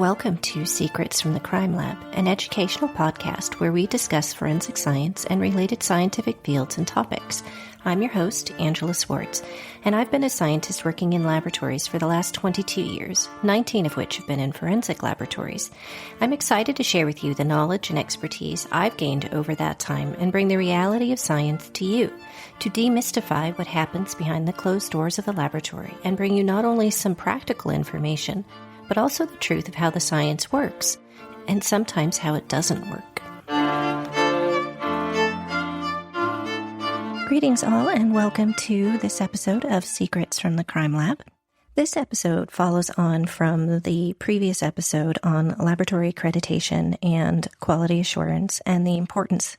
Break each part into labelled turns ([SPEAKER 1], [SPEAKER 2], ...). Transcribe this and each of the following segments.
[SPEAKER 1] welcome to Secrets from the Crime Lab, an educational podcast where we discuss forensic science and related scientific fields and topics. I'm your host, Angela Swarts, and I've been a scientist working in laboratories for the last 22 years, 19 of which have been in forensic laboratories. I'm excited to share with you the knowledge and expertise I've gained over that time and bring the reality of science to you, to demystify what happens behind the closed doors of the laboratory and bring you not only some practical information, but also the truth of how the science works, and sometimes how it doesn't work. Greetings all, and welcome to this episode of Secrets from the Crime Lab. This episode follows on from the previous episode on laboratory accreditation and quality assurance and the importance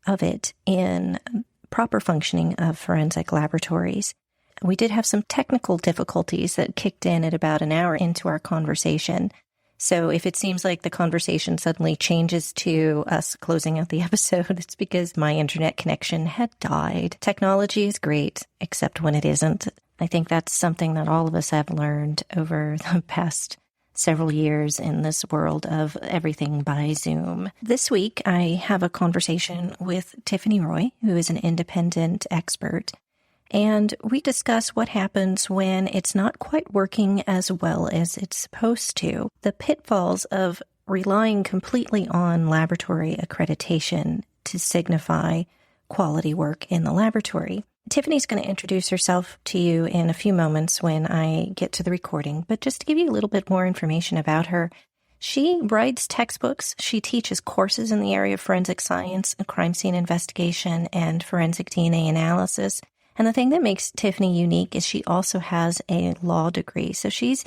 [SPEAKER 1] of it in proper functioning of forensic laboratories. We did have some technical difficulties that kicked in at about an hour into our conversation. So if it seems like the conversation suddenly changes to us closing out the episode, it's because my internet connection had died. Technology is great, except when it isn't. I think that's something that all of us have learned over the past several years in this world of everything by Zoom. This week, I have a conversation with Tiffany Roy, who is an independent expert. And we discuss what happens when it's not quite working as well as it's supposed to, the pitfalls of relying completely on laboratory accreditation to signify quality work in the laboratory. Tiffany's going to introduce herself to you in a few moments when I get to the recording, but just to give you a little bit more information about her, she writes textbooks, she teaches courses in the area of forensic science, crime scene investigation, and forensic DNA analysis. And the thing that makes Tiffany unique is she also has a law degree. So she's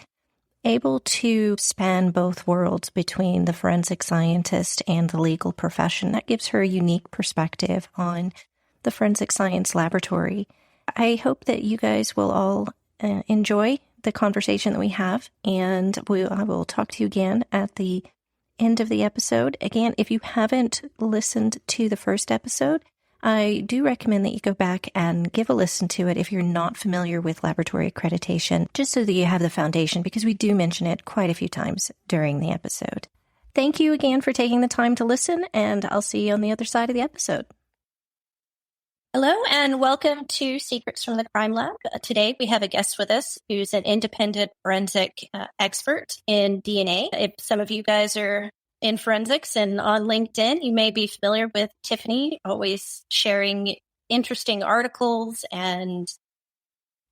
[SPEAKER 1] able to span both worlds between the forensic scientist and the legal profession. That gives her a unique perspective on the forensic science laboratory. I hope that you guys will all enjoy the conversation that we have, and I will talk to you again at the end of the episode. Again, if you haven't listened to the first episode, I do recommend that you go back and give a listen to it if you're not familiar with laboratory accreditation, just so that you have the foundation, because we do mention it quite a few times during the episode. Thank you again for taking the time to listen, and I'll see you on the other side of the episode. Hello, and welcome to Secrets from the Crime Lab. Today, we have a guest with us who's an independent forensic expert in DNA. If some of you guys are in forensics and on LinkedIn, you may be familiar with Tiffany, always sharing interesting articles and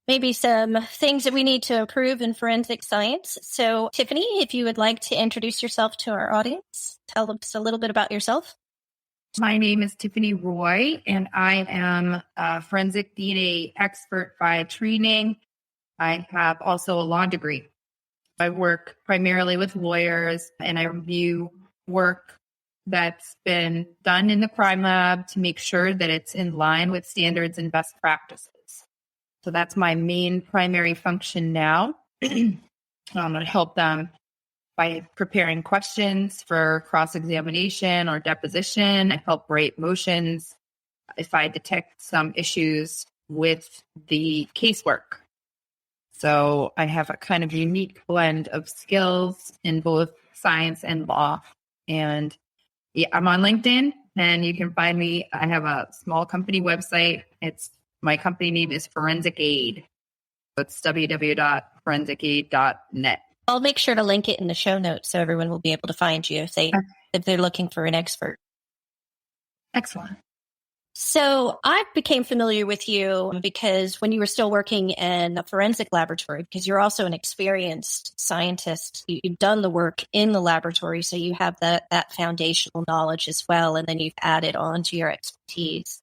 [SPEAKER 1] maybe some things that we need to improve in forensic science. So, Tiffany, if you would like to introduce yourself to our audience, tell us a little bit about yourself.
[SPEAKER 2] My name is Tiffany Roy, and I am a forensic DNA expert by training. I have also a law degree. I work primarily with lawyers, and I review work that's been done in the crime lab to make sure that it's in line with standards and best practices. So that's my main primary function now. I'm going to help them by preparing questions for cross-examination or deposition. I help write motions if I detect some issues with the casework. So I have a kind of unique blend of skills in both science and law. And yeah, I'm on LinkedIn, and you can find me. I have a small company website. My company name is Forensic Aid. It's www.forensicaid.net.
[SPEAKER 1] I'll make sure to link it in the show notes so everyone will be able to find you if they're looking for an expert.
[SPEAKER 2] Excellent.
[SPEAKER 1] So I became familiar with you because when you were still working in a forensic laboratory, because you're also an experienced scientist, you've done the work in the laboratory, so you have that foundational knowledge as well, and then you've added on to your expertise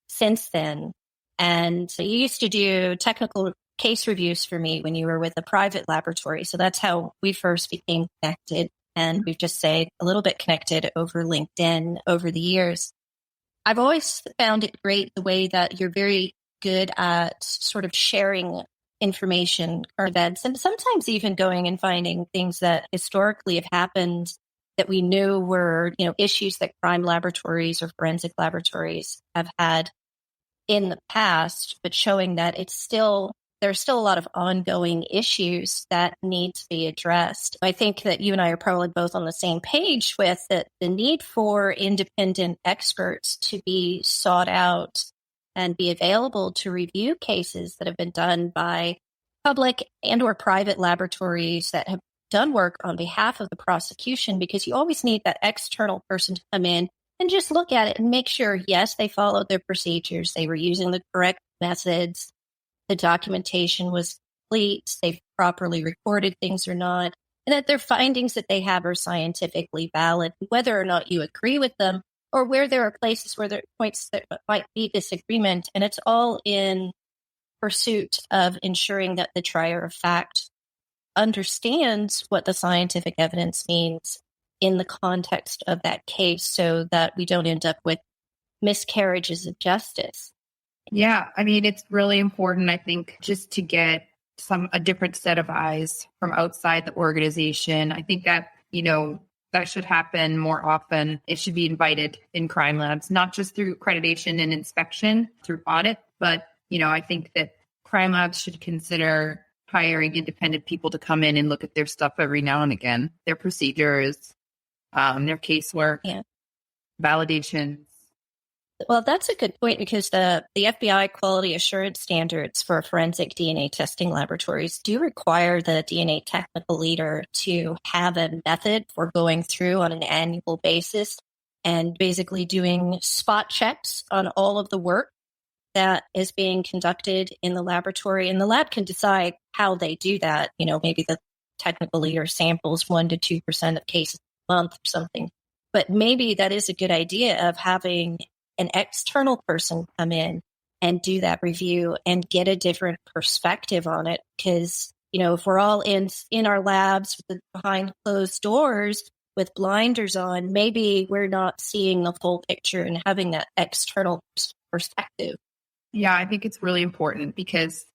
[SPEAKER 1] since then. And you used to do technical case reviews for me when you were with a private laboratory, so that's how we first became connected, and we've just stayed a little bit connected over LinkedIn over the years. I've always found it great the way that you're very good at sort of sharing information or events, and sometimes even going and finding things that historically have happened that we knew were, issues that crime laboratories or forensic laboratories have had in the past, but showing that it's still there's still a lot of ongoing issues that need to be addressed. I think that you and I are probably both on the same page with that the need for independent experts to be sought out and be available to review cases that have been done by public and or private laboratories that have done work on behalf of the prosecution, because you always need that external person to come in and just look at it and make sure, yes, they followed their procedures, they were using the correct methods, the documentation was complete, they've properly recorded things or not, and that their findings that they have are scientifically valid, whether or not you agree with them, or where there are places where there are points that might be disagreement. And it's all in pursuit of ensuring that the trier of fact understands what the scientific evidence means in the context of that case, so that we don't end up with miscarriages of justice.
[SPEAKER 2] Yeah, I mean, it's really important, I think, just to get a different set of eyes from outside the organization. I think that, that should happen more often. It should be invited in crime labs, not just through accreditation and inspection, through audit, but, I think that crime labs should consider hiring independent people to come in and look at their stuff every now and again, their procedures, their casework, validations.
[SPEAKER 1] Well, that's a good point, because the FBI quality assurance standards for forensic DNA testing laboratories do require the DNA technical leader to have a method for going through on an annual basis and basically doing spot checks on all of the work that is being conducted in the laboratory. And the lab can decide how they do that. Maybe the technical leader samples 1% to 2% of cases a month or something. But maybe that is a good idea, of having an external person come in and do that review and get a different perspective on it. Because, if we're all in our labs behind closed doors with blinders on, maybe we're not seeing the full picture and having that external perspective.
[SPEAKER 2] Yeah, I think it's really important, because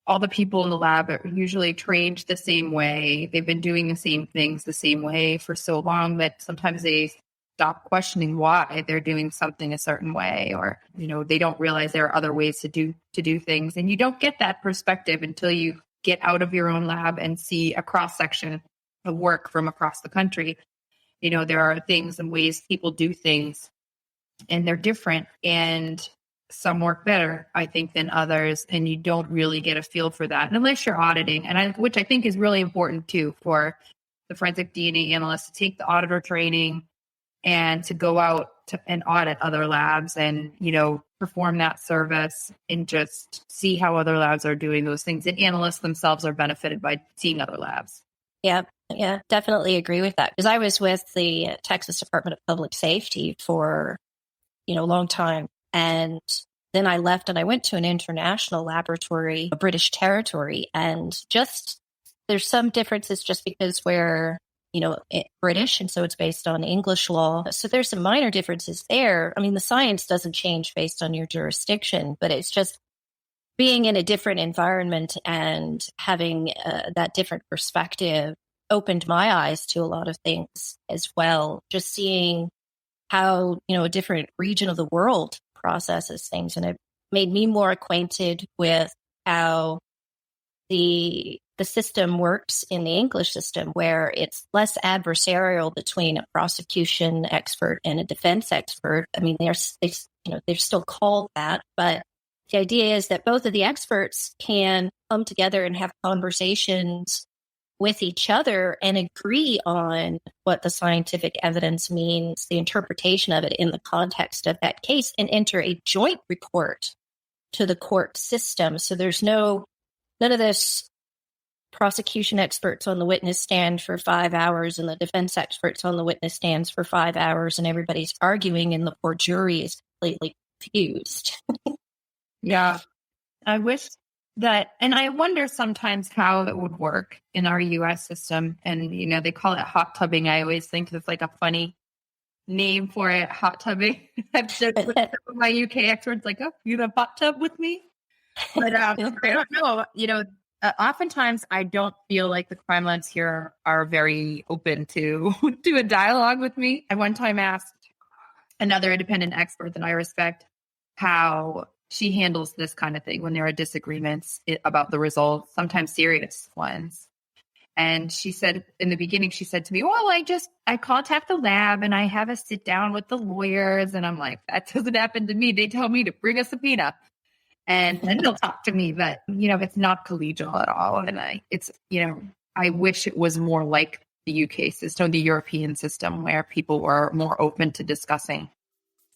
[SPEAKER 2] all the people in the lab are usually trained the same way. They've been doing the same things the same way for so long that sometimes they stop questioning why they're doing something a certain way, or, they don't realize there are other ways to do things. And you don't get that perspective until you get out of your own lab and see a cross section of work from across the country. There are things and ways people do things, and they're different, and some work better, I think, than others. And you don't really get a feel for that unless you're auditing, which I think is really important too, for the forensic DNA analyst to take the auditor training and to go out and audit other labs and, perform that service and just see how other labs are doing those things. And analysts themselves are benefited by seeing other labs.
[SPEAKER 1] Yeah, definitely agree with that. Because I was with the Texas Department of Public Safety for, a long time. And then I left and I went to an international laboratory, a British territory. And just, there's some differences just because we're, British, and so it's based on English law. So there's some minor differences there. I mean, the science doesn't change based on your jurisdiction, but it's just being in a different environment and having that different perspective opened my eyes to a lot of things as well. Just seeing how, a different region of the world processes things. And it made me more acquainted with how the system works in the English system, where it's less adversarial between a prosecution expert and a defense expert. I mean, they're still called that, but the idea is that both of the experts can come together and have conversations with each other and agree on what the scientific evidence means, the interpretation of it in the context of that case, and enter a joint report to the court system. So there's none of this prosecution experts on the witness stand for 5 hours and the defense experts on the witness stands for 5 hours, and everybody's arguing and the poor jury is completely confused.
[SPEAKER 2] Yeah. I wish that, and I wonder sometimes how it would work in our US system. And, they call it hot tubbing. I always think it's like a funny name for it, hot tubbing. My UK experts like, oh, you have a hot tub with me? But I don't know, oftentimes I don't feel like the crime labs here are very open to do a dialogue with me. I one time asked another independent expert that I respect how she handles this kind of thing when there are disagreements about the results, sometimes serious ones. And she said in the beginning, she said to me, well, I contact the lab and I have a sit down with the lawyers. And I'm like, that doesn't happen to me. They tell me to bring a subpoena and then they'll talk to me. But, it's not collegial at all. And I wish it was more like the UK system, the European system, where people were more open to discussing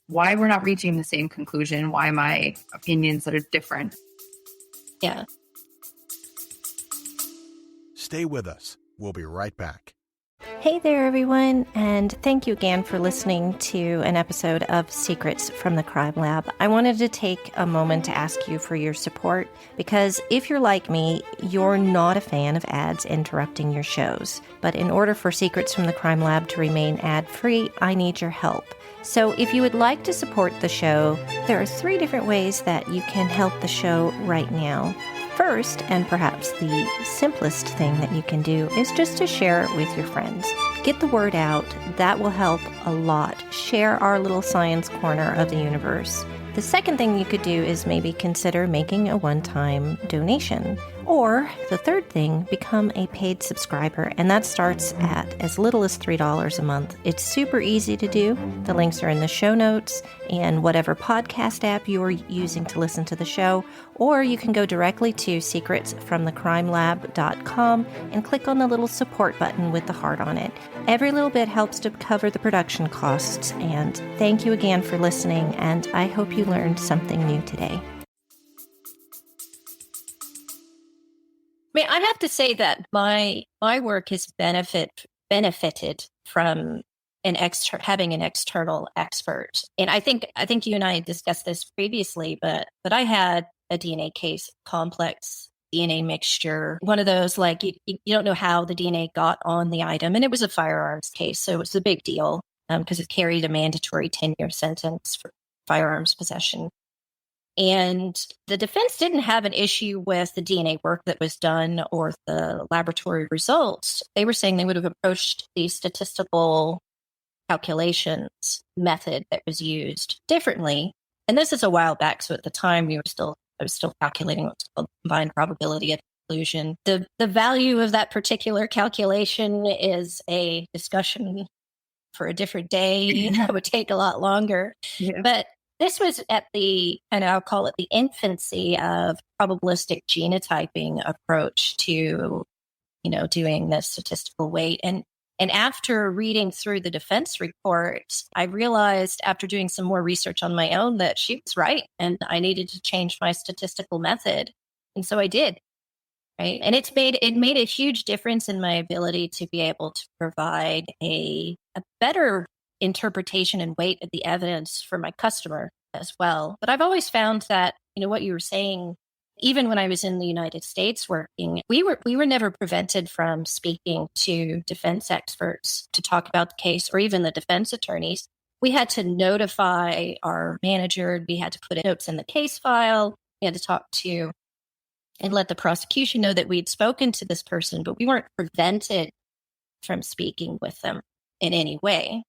[SPEAKER 2] why we're not reaching the same conclusion, why my opinions are different.
[SPEAKER 1] Yeah.
[SPEAKER 3] Stay with us. We'll be right back.
[SPEAKER 1] Hey there, everyone, and thank you again for listening to an episode of Secrets from the Crime Lab. I wanted to take a moment to ask you for your support, because if you're like me, you're not a fan of ads interrupting your shows. But in order for Secrets from the Crime Lab to remain ad-free, I need your help. So if you would like to support the show, there are 3 different ways that you can help the show right now. First, and perhaps the simplest thing that you can do, is just to share it with your friends. Get the word out. That will help a lot. Share our little science corner of the universe. The second thing you could do is maybe consider making a one-time donation. Or the third thing, become a paid subscriber, and that starts at as little as $3 a month. It's super easy to do. The links are in the show notes and whatever podcast app you're using to listen to the show, or you can go directly to secretsfromthecrimelab.com and click on the little support button with the heart on it. Every little bit helps to cover the production costs, and thank you again for listening, and I hope you learned something new today.
[SPEAKER 4] I mean, I have to say that my work has benefited from having an external expert. And I think you and I discussed this previously, but I had a DNA case, complex DNA mixture, one of those like you don't know how the DNA got on the item, and it was a firearms case, so it was a big deal because it carried a mandatory 10-year sentence for firearms possession. And the defense didn't have an issue with the DNA work that was done or the laboratory results. They were saying they would have approached the statistical calculations method that was used differently. And this is a while back, so at the time I was still calculating what's called combined probability of exclusion. The value of that particular calculation is a discussion for a different day. That would take a lot longer. Yeah. But this was at the, and I'll call it the infancy of probabilistic genotyping approach to, doing the statistical weight. And after reading through the defense report, I realized after doing some more research on my own that she was right, and I needed to change my statistical method. And so I did. Right. And it made a huge difference in my ability to be able to provide a better interpretation and weight of the evidence for my customer as well. But I've always found that, what you were saying, even when I was in the United States working, we were never prevented from speaking to defense experts to talk about the case, or even the defense attorneys. We had to notify our manager. We had to put notes in the case file. We had to talk to and let the prosecution know that we'd spoken to this person, but we weren't prevented from speaking with them in any way.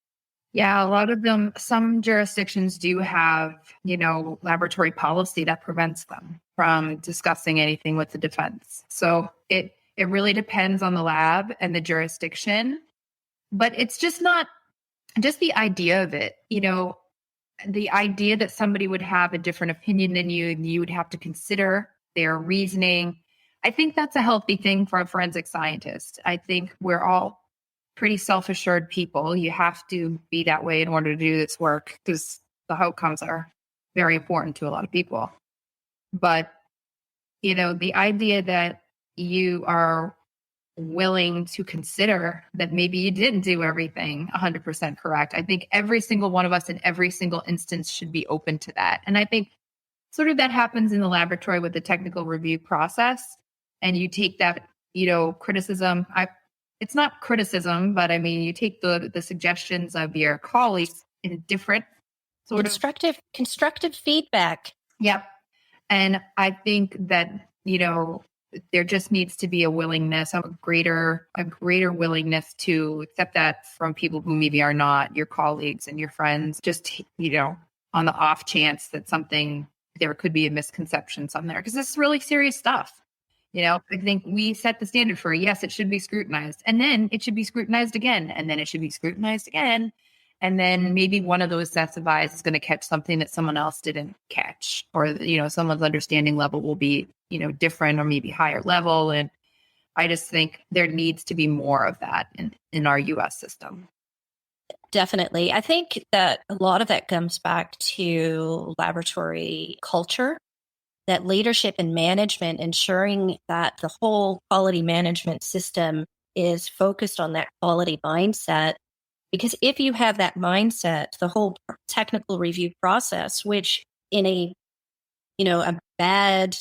[SPEAKER 2] Yeah, a lot of them, some jurisdictions do have, laboratory policy that prevents them from discussing anything with the defense. So it really depends on the lab and the jurisdiction, but it's just not just the idea of it, the idea that somebody would have a different opinion than you, and you would have to consider their reasoning. I think that's a healthy thing for a forensic scientist. I think we're all pretty self-assured people. You have to be that way in order to do this work because the outcomes are very important to a lot of people. But, the idea that you are willing to consider that maybe you didn't do everything 100% correct. I think every single one of us in every single instance should be open to that. And I think sort of that happens in the laboratory with the technical review process. And you take that, criticism. It's not criticism, but I mean, you take the suggestions of your colleagues in different sort of
[SPEAKER 4] constructive feedback.
[SPEAKER 2] Yep. And I think that, there just needs to be a willingness, a greater willingness to accept that from people who maybe are not your colleagues and your friends, just, on the off chance that something there could be a misconception somewhere, because this is really serious stuff. I think we set the standard for, yes, it should be scrutinized, and then it should be scrutinized again, and then it should be scrutinized again. And then maybe one of those sets of eyes is going to catch something that someone else didn't catch, or, someone's understanding level will be, different or maybe higher level. And I just think there needs to be more of that in our US system.
[SPEAKER 4] Definitely. I think that a lot of that comes back to laboratory culture, that leadership and management, ensuring that the whole quality management system is focused on that quality mindset. Because if you have that mindset, the whole technical review process, which in a bad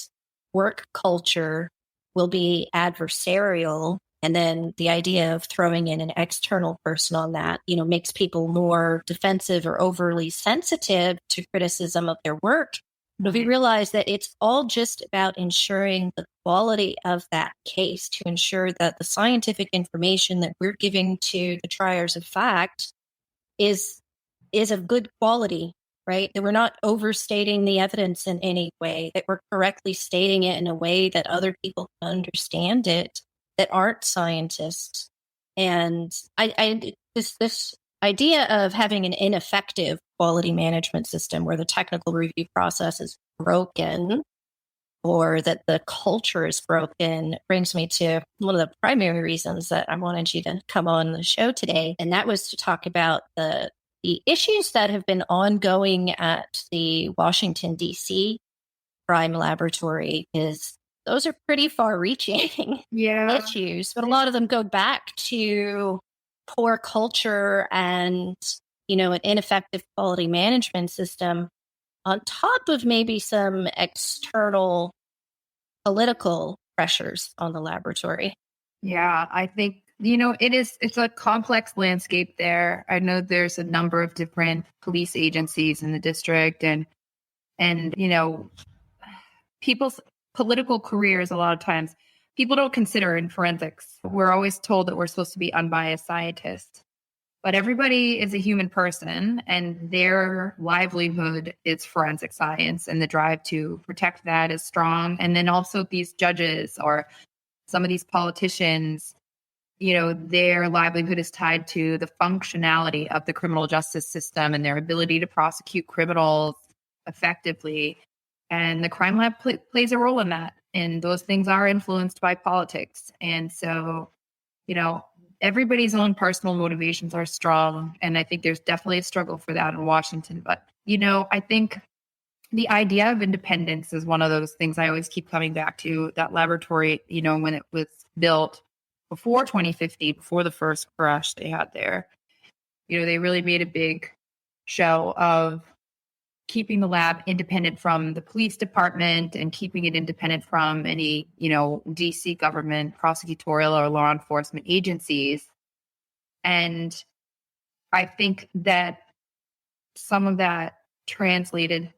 [SPEAKER 4] work culture will be adversarial, and then the idea of throwing in an external person on that, makes people more defensive or overly sensitive to criticism of their work. But we realize that it's all just about ensuring the quality of that case, to ensure that the scientific information that we're giving to the triers of fact is of good quality, right? That we're not overstating the evidence in any way, that we're correctly stating it in a way that other people can understand it, that aren't scientists. And this idea of having an ineffective quality management system where the technical review process is broken, or that the culture is broken, brings me to one of the primary reasons that I wanted you to come on the show today. And that was to talk about the issues that have been ongoing at the Washington, D.C. crime laboratory, because those are pretty far-reaching issues, but a lot of them go back to poor culture and, an ineffective quality management system, on top of maybe some external political pressures on the laboratory.
[SPEAKER 2] Yeah, I think, it's a complex landscape there. I know there's a number of different police agencies in the district, and people's political careers, a lot of times people don't consider in forensics. We're always told that we're supposed to be unbiased scientists, but everybody is a human person, and their livelihood is forensic science, and the drive to protect that is strong. And then also these judges or some of these politicians, their livelihood is tied to the functionality of the criminal justice system and their ability to prosecute criminals effectively. And the crime lab plays a role in that. And those things are influenced by politics. And so, everybody's own personal motivations are strong. And I think there's definitely a struggle for that in Washington. But, I think the idea of independence is one of those things I always keep coming back to. That laboratory, when it was built before 2050, before the first crash they had there, they really made a big show of keeping the lab independent from the police department and keeping it independent from any, DC government, prosecutorial or law enforcement agencies. And I think that some of that translated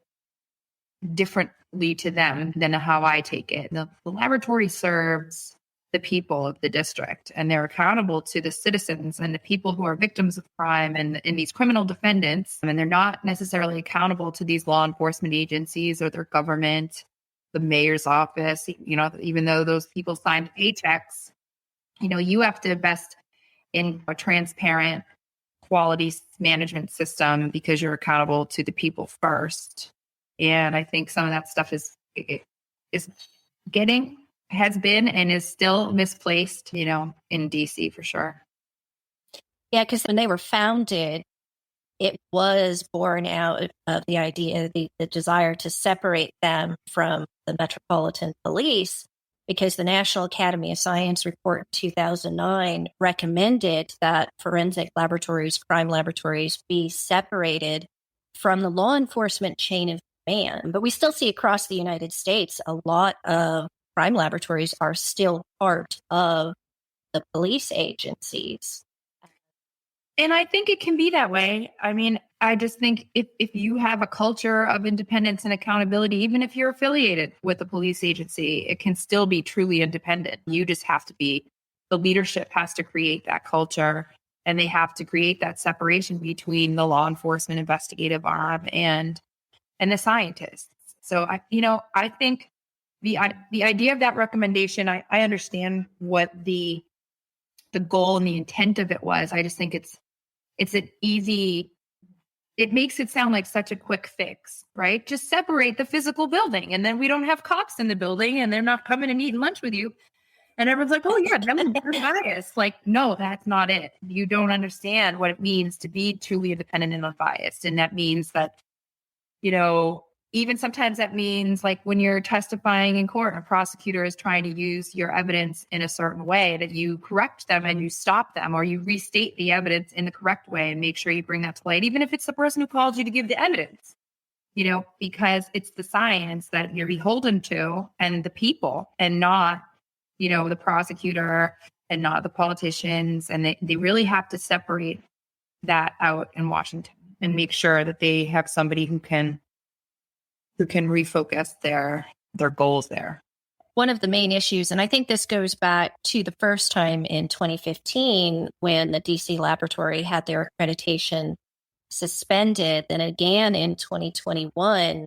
[SPEAKER 2] differently to them than how I take it. The laboratory serves the people of the district, and they're accountable to the citizens and the people who are victims of crime and these criminal defendants. And they're not necessarily accountable to these law enforcement agencies or their government, the mayor's office, even though those people signed paychecks. You have to invest in a transparent quality management system because you're accountable to the people first. And I think some of that stuff has been and is still misplaced, in DC for sure.
[SPEAKER 4] Yeah, because when they were founded, it was born out of the idea, the desire to separate them from the Metropolitan Police, because the National Academy of Science report in 2009 recommended that forensic laboratories, crime laboratories, be separated from the law enforcement chain of command. But we still see across the United States, a lot of crime laboratories are still part of the police agencies.
[SPEAKER 2] And I think it can be that way. I mean, I just think if you have a culture of independence and accountability, even if you're affiliated with a police agency, it can still be truly independent. You just have to the leadership has to create that culture, and they have to create that separation between the law enforcement investigative arm and the scientists. So I think the idea of that recommendation, I understand what the goal and the intent of it was. I just think it's an easy, it makes it sound like such a quick fix, right? Just separate the physical building and then we don't have cops in the building and they're not coming and eating lunch with you. And everyone's like, oh yeah, they're biased. Like, no, that's not it. You don't understand what it means to be truly independent and unbiased. And that means that, even sometimes that means like when you're testifying in court and a prosecutor is trying to use your evidence in a certain way, that you correct them and you stop them, or you restate the evidence in the correct way and make sure you bring that to light, even if it's the person who called you to give the evidence, because it's the science that you're beholden to and the people, and not, the prosecutor and not the politicians. And they really have to separate that out in Washington and make sure that they have somebody who can refocus their goals there.
[SPEAKER 4] One of the main issues, and I think this goes back to the first time in 2015 when the DC laboratory had their accreditation suspended, and again in 2021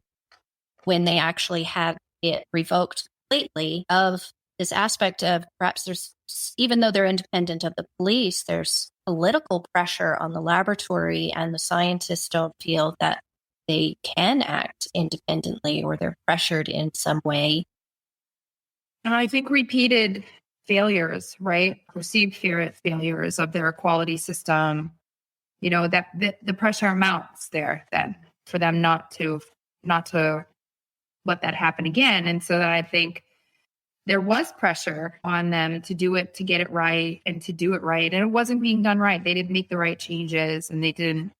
[SPEAKER 4] when they actually had it revoked completely, of this aspect of perhaps there's, even though they're independent of the police, there's political pressure on the laboratory, and the scientists don't feel that they can act independently, or they're pressured in some way.
[SPEAKER 2] And I think repeated failures, right? Perceived failures of their quality system, that the pressure mounts there then for them not to let that happen again. And so that I think there was pressure on them to do it, to get it right and to do it right. And it wasn't being done right. They didn't make the right changes, and they didn't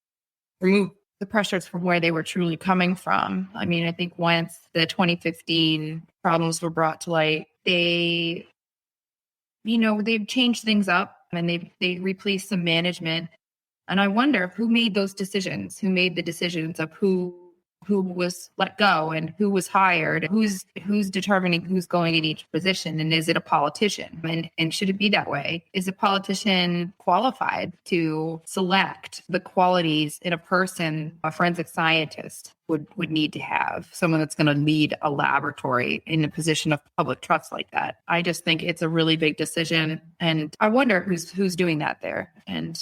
[SPEAKER 2] remove the pressures from where they were truly coming from. I mean, I think once the 2015 problems were brought to light, they've changed things up, and they replaced some management. And I wonder who made those decisions, who made the decisions of who was let go and who was hired, who's determining who's going in each position. And is it a politician? And should it be that way? Is a politician qualified to select the qualities in a person a forensic scientist would need to have? Someone that's going to lead a laboratory in a position of public trust like that. I just think it's a really big decision. And I wonder who's doing that there. And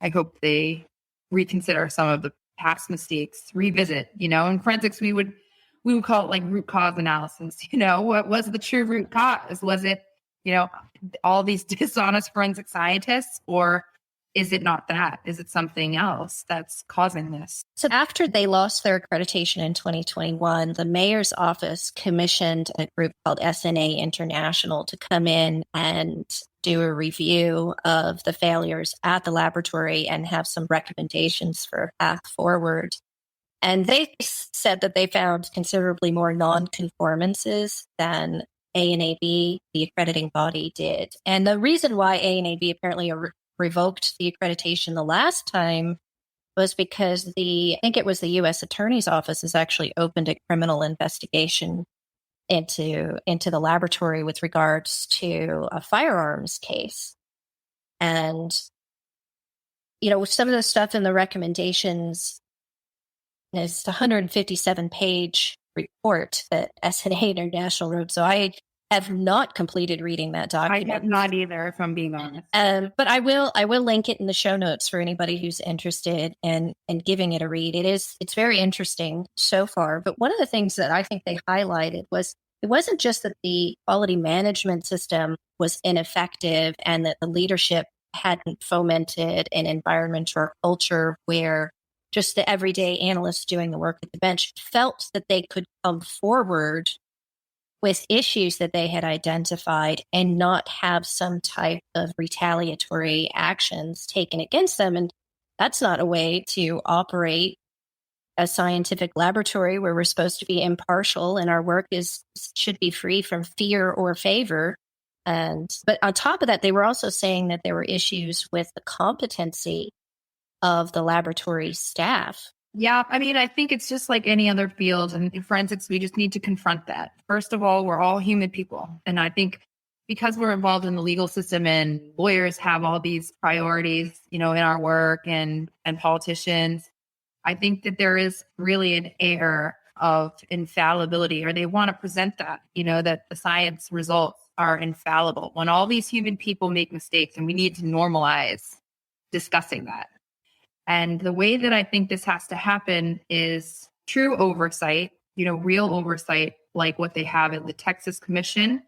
[SPEAKER 2] I hope they reconsider some of the past mistakes, revisit, in forensics, we would call it like root cause analysis. What was the true root cause? Was it, all these dishonest forensic scientists, or is it not that? Is it something else that's causing this?
[SPEAKER 4] So after they lost their accreditation in 2021, the mayor's office commissioned a group called SNA International to come in and do a review of the failures at the laboratory and have some recommendations for a path forward. And they said that they found considerably more non-conformances than ANAB, the accrediting body, did. And the reason why ANAB apparently revoked the accreditation the last time was because I think it was the U.S. Attorney's Office has actually opened a criminal investigation into the laboratory with regards to a firearms case. And, some of the stuff in the recommendations is a 157-page report that SNA International wrote. So I have not completed reading that document.
[SPEAKER 2] I have not either, if I'm being honest.
[SPEAKER 4] But I will link it in the show notes for anybody who's interested in giving it a read. It's very interesting so far. But one of the things that I think they highlighted was it wasn't just that the quality management system was ineffective and that the leadership hadn't fomented an environment or culture where just the everyday analysts doing the work at the bench felt that they could come forward with issues that they had identified and not have some type of retaliatory actions taken against them. And that's not a way to operate a scientific laboratory where we're supposed to be impartial and our work should be free from fear or favor. But on top of that, they were also saying that there were issues with the competency of the laboratory staff.
[SPEAKER 2] Yeah, I mean, I think it's just like any other field. And in forensics, we just need to confront that. First of all, we're all human people. And I think because we're involved in the legal system and lawyers have all these priorities, in our work and politicians, I think that there is really an air of infallibility, or they want to present that, that the science results are infallible when all these human people make mistakes, and we need to normalize discussing that. And the way that I think this has to happen is true oversight, real oversight, like what they have in the Texas Commission.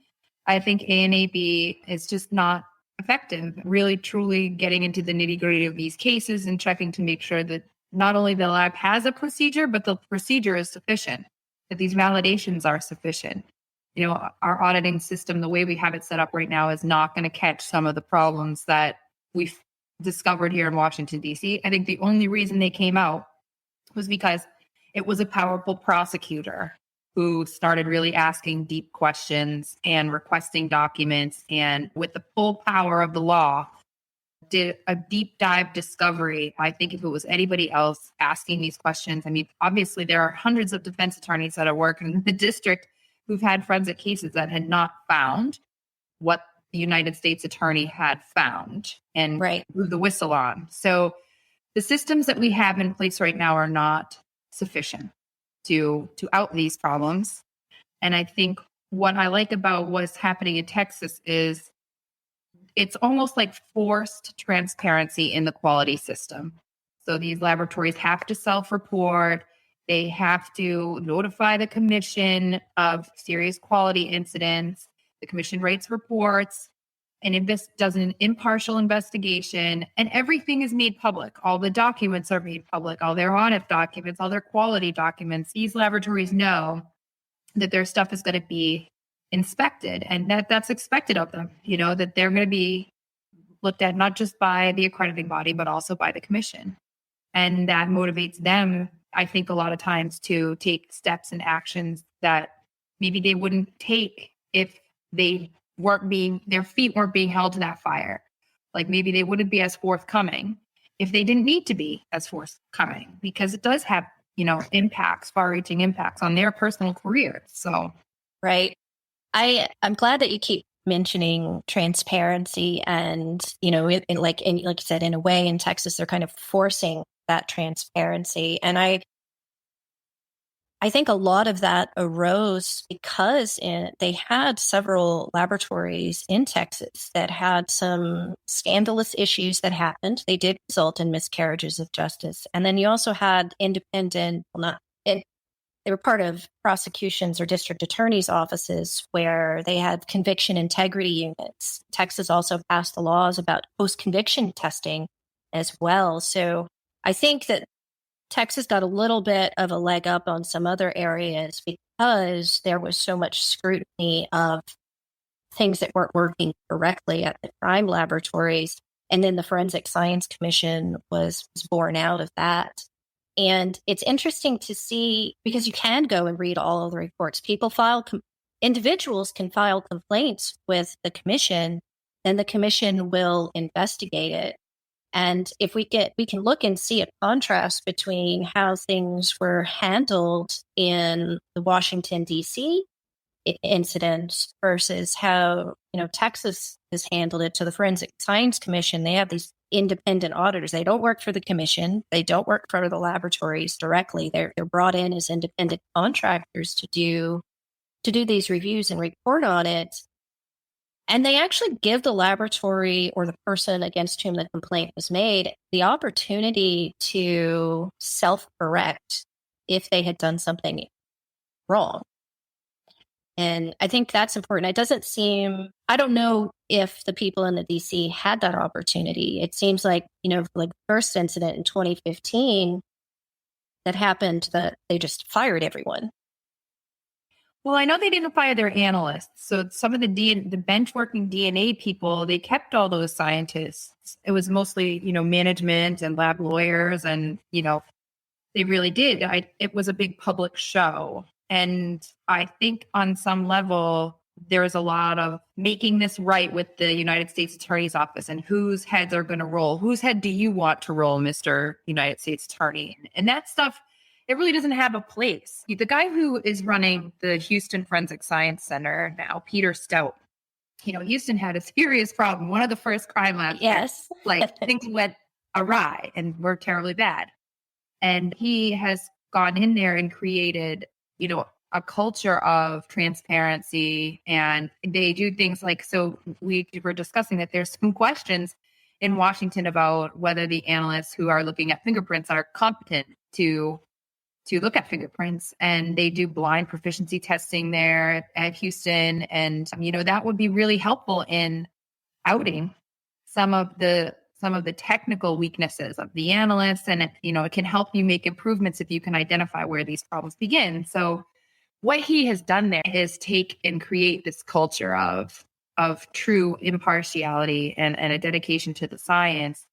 [SPEAKER 2] I think ANAB is just not effective, really truly getting into the nitty gritty of these cases and checking to make sure that not only the lab has a procedure, but the procedure is sufficient, that these validations are sufficient. Our auditing system, the way we have it set up right now, is not going to catch some of the problems that we've discovered here in Washington, D.C. I think the only reason they came out was because it was a powerful prosecutor who started really asking deep questions and requesting documents, and with the full power of the law, did a deep dive discovery. I think if it was anybody else asking these questions, obviously there are hundreds of defense attorneys that are working in the district who've had forensic cases that had not found what the United States attorney had found and blew the whistle on. So the systems that we have in place right now are not sufficient to out these problems. And I think what I like about what's happening in Texas is it's almost like forced transparency in the quality system. So these laboratories have to self-report. They have to notify the commission of serious quality incidents. The commission writes reports and does an impartial investigation, and everything is made public. All the documents are made public, all their audit documents, all their quality documents. These laboratories know that their stuff is going to be inspected, and that's expected of them, that they're going to be looked at not just by the accrediting body, but also by the commission. And that motivates them, I think, a lot of times to take steps and actions that maybe they wouldn't take if their feet weren't being held to that fire. Like maybe they wouldn't be as forthcoming if they didn't need to be as forthcoming, because it does have, far-reaching impacts on their personal careers. So,
[SPEAKER 4] right. I'm glad that you keep mentioning transparency, and, like you said, in a way in Texas, they're kind of forcing that transparency. And I think a lot of that arose because they had several laboratories in Texas that had some scandalous issues that happened. They did result in miscarriages of justice. And then you also had they were part of prosecutions or district attorneys' offices where they had conviction integrity units. Texas also passed the laws about post-conviction testing as well. So I think that Texas got a little bit of a leg up on some other areas because there was so much scrutiny of things that weren't working correctly at the crime laboratories. And then the Forensic Science Commission was born out of that. And it's interesting to see, because you can go and read all of the reports. Individuals can file complaints with the commission, then the commission will investigate it. And if we can look and see a contrast between how things were handled in the Washington, D.C. incident versus how, Texas has handled it. To the Forensic Science Commission, they have these independent auditors. They don't work for the commission. They don't work for the laboratories directly. They're brought in as independent contractors to do these reviews and report on it. And they actually give the laboratory or the person against whom the complaint was made the opportunity to self-correct if they had done something wrong. And I think that's important. I don't know if the people in the DC had that opportunity. It seems like, like the first incident in 2015 that happened, that they just fired everyone.
[SPEAKER 2] Well, I know they didn't fire their analysts. So some of the benchworking DNA people, they kept all those scientists. It was mostly, management and lab lawyers. And, they really did. It was a big public show. And I think on some level, there is a lot of making this right with the United States Attorney's Office and whose heads are going to roll. Whose head do you want to roll, Mr. United States Attorney? And that stuff, it really doesn't have a place. The guy who is running the Houston Forensic Science Center now, Peter Stout, Houston had a serious problem. One of the first crime labs.
[SPEAKER 4] Yes.
[SPEAKER 2] Things went awry and were terribly bad. And he has gone in there and created a culture of transparency, and they do things like, so we were discussing that there's some questions in Washington about whether the analysts who are looking at fingerprints are competent to look at fingerprints, and they do blind proficiency testing there at Houston. And, that would be really helpful in outing some of the technical weaknesses of the analysts. And, it can help you make improvements if you can identify where these problems begin. So what he has done there is take and create this culture of true impartiality and a dedication to the science.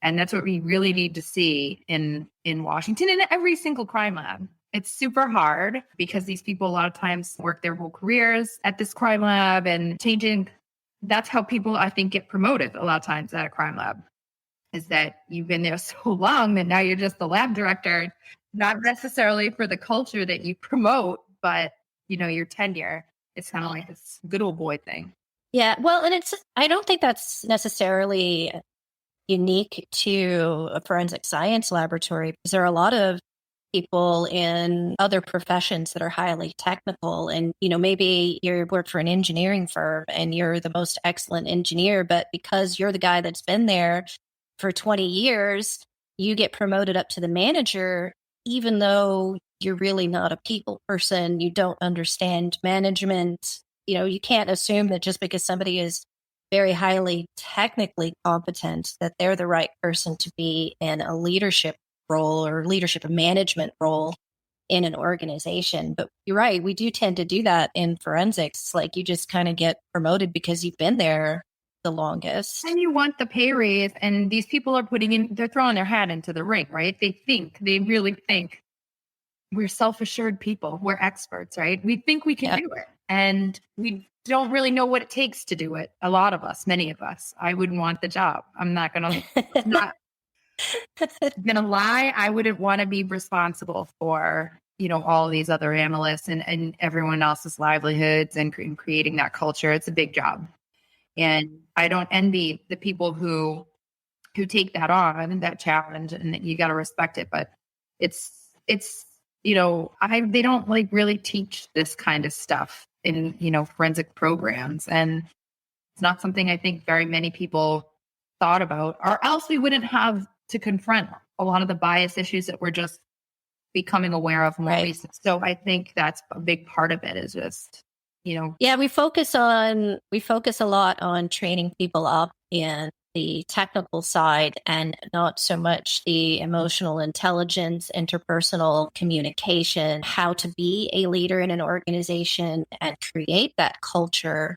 [SPEAKER 2] And that's what we really need to see in Washington and every single crime lab. It's super hard because these people a lot of times work their whole careers at this crime lab, and changing. That's how people, I think, get promoted a lot of times at a crime lab, is that you've been there so long that now you're just the lab director, not necessarily for the culture that you promote, but, your tenure. It's kind of like this good old boy thing.
[SPEAKER 4] Yeah. Well, and I don't think that's necessarily unique to a forensic science laboratory, because there are a lot of people in other professions that are highly technical. And, maybe you work for an engineering firm and you're the most excellent engineer, but because you're the guy that's been there for 20 years, you get promoted up to the manager, even though you're really not a people person, you don't understand management. You can't assume that just because somebody is very highly technically competent, that they're the right person to be in a leadership role or leadership and management role in an organization. But you're right, we do tend to do that in forensics. Like, you just kind of get promoted because you've been there the longest.
[SPEAKER 2] And you want the pay raise, and these people are they're throwing their hat into the ring, right? They really think we're self-assured people. We're experts, right? We think we can do it. And we don't really know what it takes to do it. A lot of us, many of us. I wouldn't want the job. I'm not going to lie. I wouldn't want to be responsible for, all these other analysts and everyone else's livelihoods and creating that culture. It's a big job. And I don't envy the people who take that on, that challenge, and you got to respect it. But it's they don't really teach this kind of stuff in, forensic programs. And it's not something I think very many people thought about, or else we wouldn't have to confront a lot of the bias issues that we're just becoming aware of more recently. So I think that's a big part of it, is just,
[SPEAKER 4] Yeah, we focus a lot on training people up in the technical side and not so much the emotional intelligence, interpersonal communication, how to be a leader in an organization and create that culture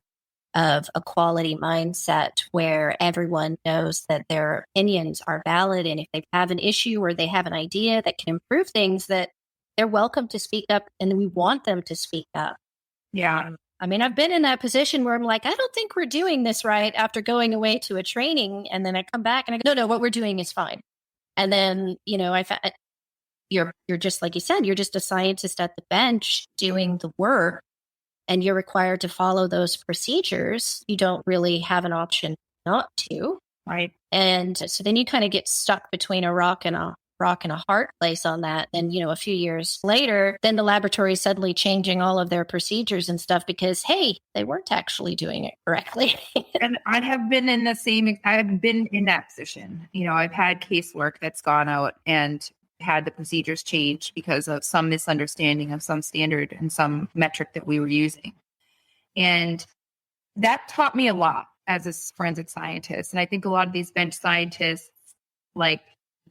[SPEAKER 4] of a quality mindset where everyone knows that their opinions are valid. And if they have an issue or they have an idea that can improve things, that they're welcome to speak up, and we want them to speak up.
[SPEAKER 2] Yeah.
[SPEAKER 4] I mean, I've been in that position where I'm like, I don't think we're doing this right, after going away to a training. And then I come back and I go, no, what we're doing is fine. And then, you're just, like you said, you're just a scientist at the bench doing the work, and you're required to follow those procedures. You don't really have an option not to.
[SPEAKER 2] Right.
[SPEAKER 4] And so then you kind of get stuck between a rock and a hard place on that. Then, a few years later, then the laboratory is suddenly changing all of their procedures and stuff because, hey, they weren't actually doing it correctly.
[SPEAKER 2] And I've been in that position. I've had casework that's gone out and had the procedures changed because of some misunderstanding of some standard and some metric that we were using. And that taught me a lot as a forensic scientist. And I think a lot of these bench scientists,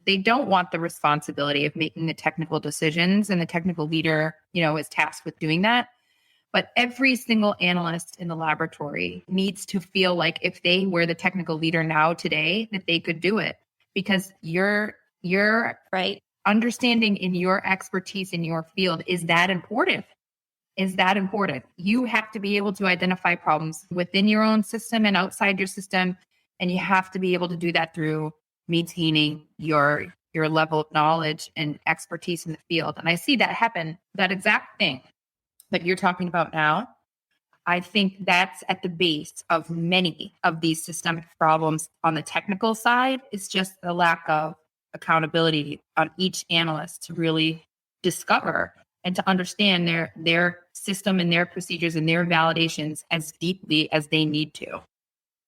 [SPEAKER 2] they don't want the responsibility of making the technical decisions, and the technical leader, is tasked with doing that. But every single analyst in the laboratory needs to feel like if they were the technical leader now today, that they could do it, because your
[SPEAKER 4] right.
[SPEAKER 2] understanding in your expertise in your field is that important. You have to be able to identify problems within your own system and outside your system. And you have to be able to do that through maintaining your level of knowledge and expertise in the field. And I see that happen, that exact thing that you're talking about now. I think that's at the base of many of these systemic problems on the technical side. It's just the lack of accountability on each analyst to really discover and to understand their system and their procedures and their validations as deeply as they need to.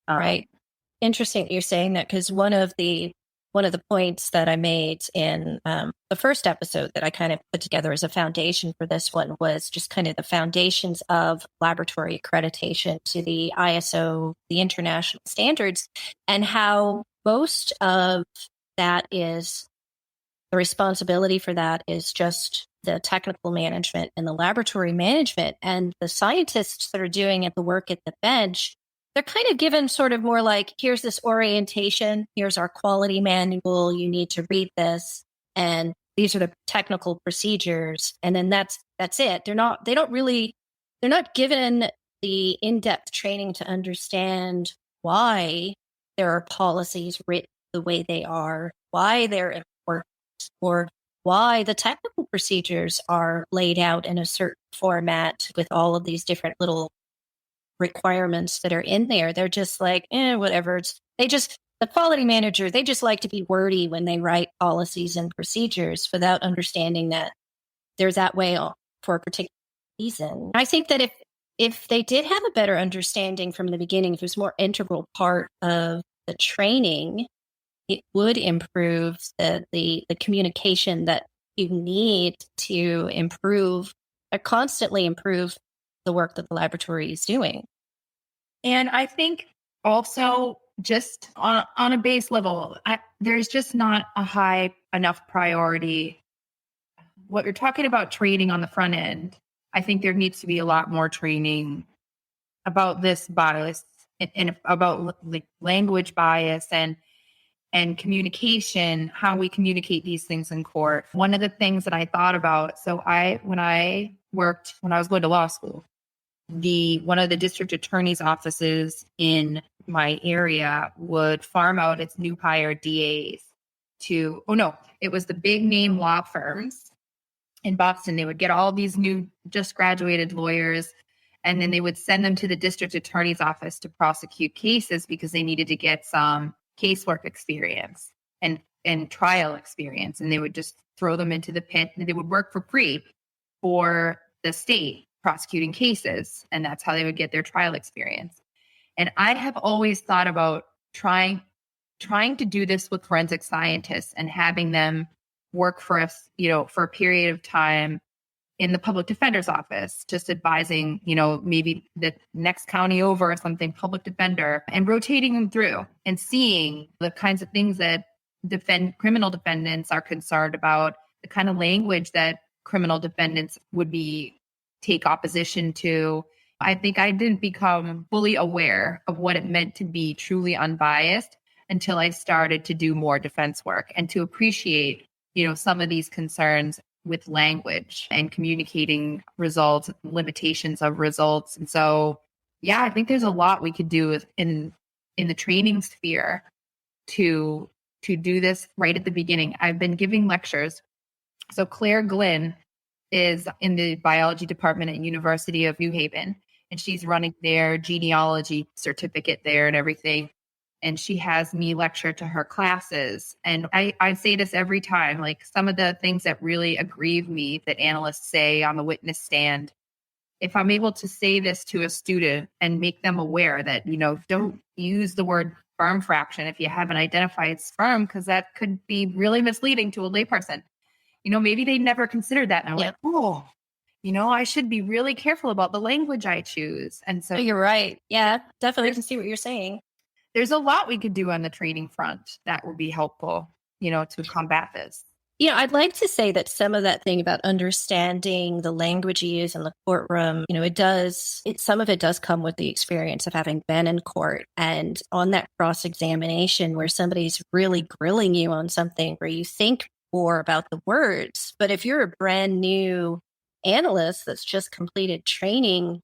[SPEAKER 4] Right. Interesting that you're saying that, because one of the points that I made in the first episode that I kind of put together as a foundation for this one was just kind of the foundations of laboratory accreditation to the ISO, the international standards, and how most of that is the responsibility for that is just the technical management and the laboratory management, and the scientists that are doing the work at the bench. They're kind of given sort of more like, here's this orientation, here's our quality manual, you need to read this, and these are the technical procedures, and then that's it. They're not given the in-depth training to understand why there are policies written the way they are, why they're important, or why the technical procedures are laid out in a certain format with all of these different little requirements that are in there. They're just like, whatever. The quality manager, they just like to be wordy when they write policies and procedures without understanding that they're that way for a particular reason. I think that if they did have a better understanding from the beginning, if it was more integral part of the training, it would improve the communication that you need to constantly improve the work that the laboratory is doing.
[SPEAKER 2] And I think also just on a base level, there's just not a high enough priority. What you're talking about training on the front end, I think there needs to be a lot more training about this bias and about like language bias and communication, how we communicate these things in court. One of the things that I thought about, when I was going to law school, one of the district attorney's offices in my area would farm out its new hire DAs it was the big name law firms in Boston. They would get all these new just graduated lawyers, and then they would send them to the district attorney's office to prosecute cases because they needed to get some casework experience and trial experience. And they would just throw them into the pit, and they would work for free for the state prosecuting cases. And that's how they would get their trial experience. And I have always thought about trying to do this with forensic scientists and having them work for us, for a period of time in the public defender's office, just advising, maybe the next county over or something, public defender, and rotating them through and seeing the kinds of things that criminal defendants are concerned about, the kind of language that criminal defendants would take opposition to. I think I didn't become fully aware of what it meant to be truly unbiased until I started to do more defense work and to appreciate, some of these concerns with language and communicating results, limitations of results. And so, I think there's a lot we could do in the training sphere to do this right at the beginning. I've been giving lectures. So Claire Glynn is in the biology department at University of New Haven, and she's running their genealogy certificate there and everything. And she has me lecture to her classes. And I say this every time, like some of the things that really aggrieve me that analysts say on the witness stand, if I'm able to say this to a student and make them aware that, don't use the word sperm fraction if you haven't identified sperm, because that could be really misleading to a layperson. Maybe they never considered that. And I'm like, I should be really careful about the language I choose. And so
[SPEAKER 4] you're right. Yeah, definitely can see what you're saying.
[SPEAKER 2] There's a lot we could do on the training front that would be helpful, to combat this.
[SPEAKER 4] I'd like to say that some of that thing about understanding the language you use in the courtroom, some of it does come with the experience of having been in court and on that cross-examination where somebody's really grilling you on something where you think more about the words. But if you're a brand new analyst that's just completed training,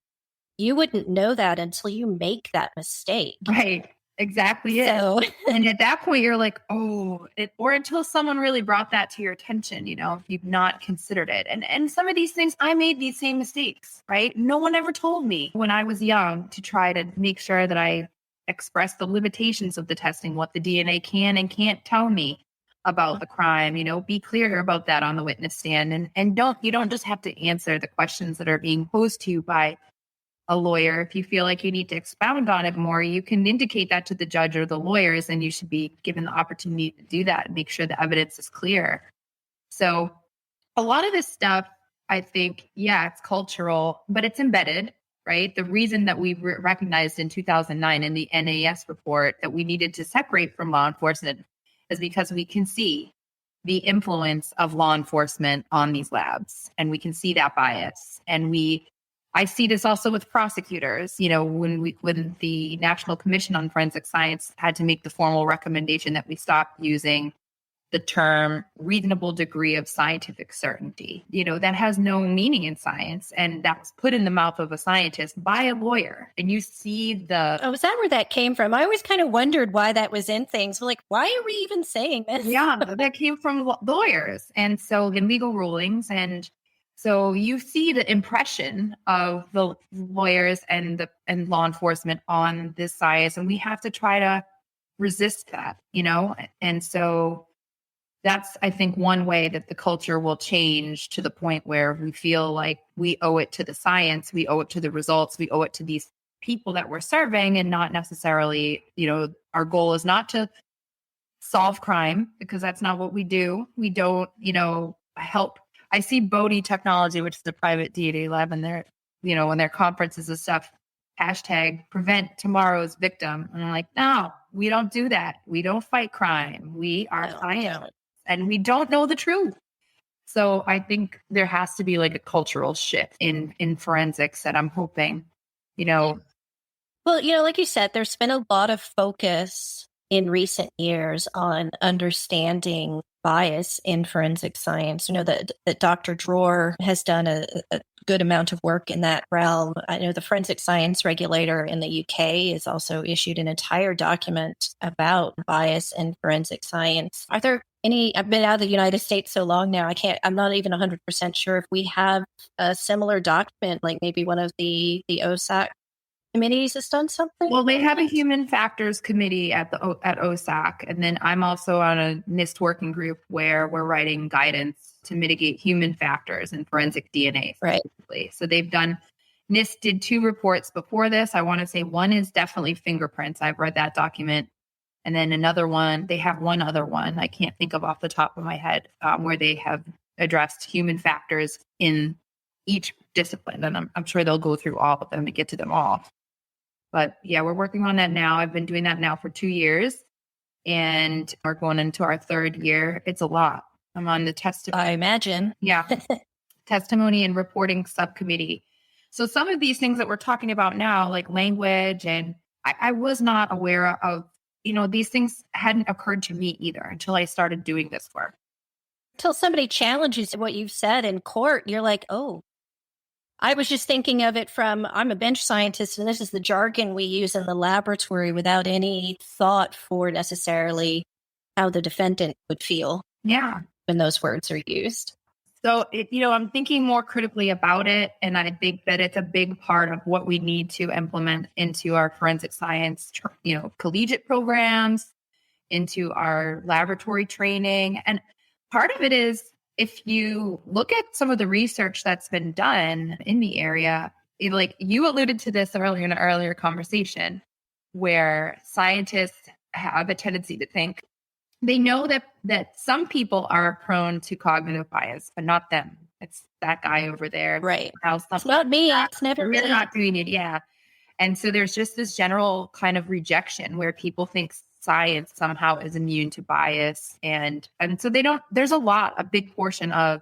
[SPEAKER 4] you wouldn't know that until you make that mistake.
[SPEAKER 2] Right. Exactly. So, and at that point, you're like, or until someone really brought that to your attention, if you've not considered it. And some of these things, I made these same mistakes, right? No one ever told me when I was young to try to make sure that I express the limitations of the testing, what the DNA can and can't tell me. about the crime, be clear about that on the witness stand, and you don't just have to answer the questions that are being posed to you by a lawyer. If you feel like you need to expound on it more, you can indicate that to the judge or the lawyers, and you should be given the opportunity to do that and make sure the evidence is clear. So a lot of this stuff, I think, yeah, it's cultural, but it's embedded, right? The reason that we recognized in 2009 in the NAS report that we needed to separate from law enforcement is because we can see the influence of law enforcement on these labs, and we can see that bias. And I see this also with prosecutors. When the National Commission on Forensic Science had to make the formal recommendation that we stop using the term reasonable degree of scientific certainty, that has no meaning in science. And that was put in the mouth of a scientist by a lawyer. And you see
[SPEAKER 4] Oh, is that where that came from? I always kind of wondered why that was in things. Like, why are we even saying this?
[SPEAKER 2] Yeah, that came from lawyers. And so in legal rulings. And so you see the impression of the lawyers and law enforcement on this science. And we have to try to resist that, And so that's, I think, one way that the culture will change to the point where we feel like we owe it to the science, we owe it to the results, we owe it to these people that we're serving, and not necessarily, our goal is not to solve crime, because that's not what we do. We don't, help. I see Bodhi Technology, which is a private DNA lab, and they're, in their conferences and stuff, #prevent tomorrow's victim. And I'm like, no, we don't do that. We don't fight crime. We are scientists. And we don't know the truth. So I think there has to be like a cultural shift in forensics that I'm hoping,
[SPEAKER 4] Well, like you said, there's been a lot of focus in recent years on understanding bias in forensic science. That Dr. Dror has done a good amount of work in that realm. I know the forensic science regulator in the UK has also issued an entire document about bias in forensic science. Are there I've been out of the United States so long now, I'm not even 100% sure if we have a similar document, like maybe one of the OSAC committees has done something?
[SPEAKER 2] Well, they have a human factors committee at OSAC. And then I'm also on a NIST working group where we're writing guidance to mitigate human factors in forensic DNA.
[SPEAKER 4] Right.
[SPEAKER 2] So NIST did 2 reports before this. I want to say one is definitely fingerprints. I've read that document. And then another one, they have one other one I can't think of off the top of my head, where they have addressed human factors in each discipline. And I'm sure they'll go through all of them to get to them all. But yeah, we're working on that now. I've been doing that now for 2 years, and we're going into our 3rd year. It's a lot. I'm on the testimony.
[SPEAKER 4] I imagine.
[SPEAKER 2] Yeah. Testimony and reporting subcommittee. So some of these things that we're talking about now, like language, and I was not aware of, these things hadn't occurred to me either until I started doing this work.
[SPEAKER 4] Until somebody challenges what you've said in court, you're like, oh, I was just thinking of it from, I'm a bench scientist, and this is the jargon we use in the laboratory without any thought for necessarily how the defendant would feel.
[SPEAKER 2] Yeah.
[SPEAKER 4] When those words are used.
[SPEAKER 2] So, I'm thinking more critically about it. And I think that it's a big part of what we need to implement into our forensic science, collegiate programs, into our laboratory training. And part of it is, if you look at some of the research that's been done in the area, like you alluded to this earlier in an earlier conversation, where scientists have a tendency to think they know that some people are prone to cognitive bias, but not them. It's that guy over there.
[SPEAKER 4] Right. It's not me. It's never me.
[SPEAKER 2] They're not doing it. Yeah. And so there's just this general kind of rejection where people think science somehow is immune to bias. And so there's a big portion of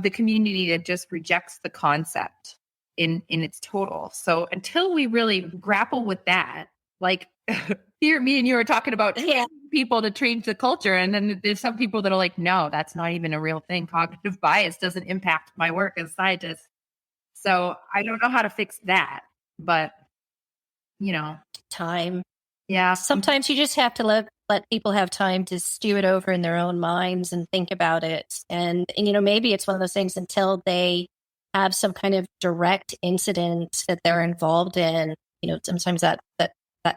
[SPEAKER 2] the community that just rejects the concept in its total. So until we really grapple with that, like here, me and you were talking about people to change the culture. And then there's some people that are like, no, that's not even a real thing. Cognitive bias doesn't impact my work as a scientist. So I don't know how to fix that, but
[SPEAKER 4] time.
[SPEAKER 2] Yeah.
[SPEAKER 4] Sometimes you just have to let people have time to stew it over in their own minds and think about it. And maybe it's one of those things until they have some kind of direct incident that they're involved in. Sometimes that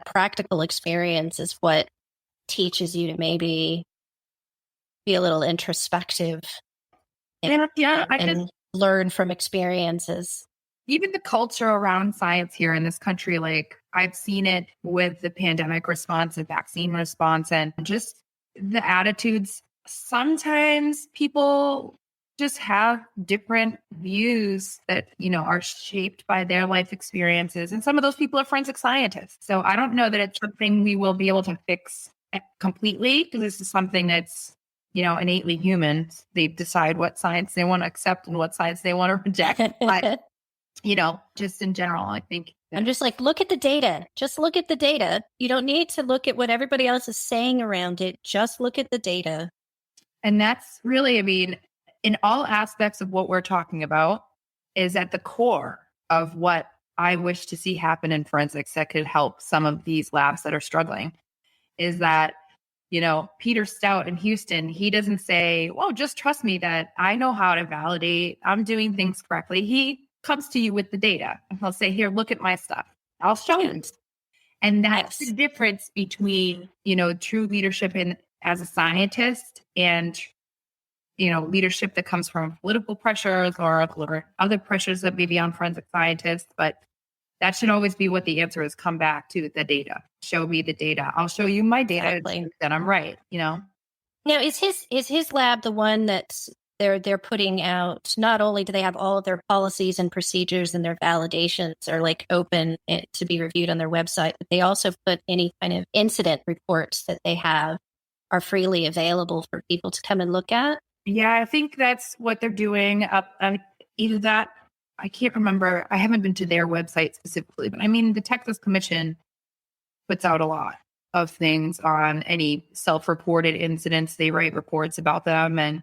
[SPEAKER 4] practical experience is what teaches you to maybe be a little introspective
[SPEAKER 2] And
[SPEAKER 4] and learn from experiences.
[SPEAKER 2] Even the culture around science here in this country, like I've seen it with the pandemic response and vaccine response and just the attitudes. Sometimes people just have different views that, are shaped by their life experiences. And some of those people are forensic scientists. So I don't know that it's something we will be able to fix completely, because this is something that's, innately human. They decide what science they want to accept and what science they want to reject. But just in general, I think
[SPEAKER 4] I'm just like, look at the data. Just look at the data. You don't need to look at what everybody else is saying around it. Just look at the data.
[SPEAKER 2] And that's really, in all aspects of what we're talking about, is at the core of what I wish to see happen in forensics that could help some of these labs that are struggling, is that, Peter Stout in Houston, he doesn't say, well, just trust me that I know how to validate, I'm doing things correctly. He comes to you with the data and he'll say, here, look at my stuff. I'll show you. And that's the difference between, true leadership as a scientist and, leadership that comes from political pressures or other pressures that may be on forensic scientists. But that should always be what the answer is. Come back to the data. Show me the data. I'll show you my data.
[SPEAKER 4] Exactly.
[SPEAKER 2] That I'm right.
[SPEAKER 4] Now, is his lab the one that's they're putting out? Not only do they have all of their policies and procedures and their validations are like open to be reviewed on their website, but they also put any kind of incident reports that they have are freely available for people to come and look at.
[SPEAKER 2] Yeah, I think that's what they're doing. Either that, I can't remember. I haven't been to their website specifically, but the Texas Commission puts out a lot of things on any self-reported incidents. They write reports about them. And,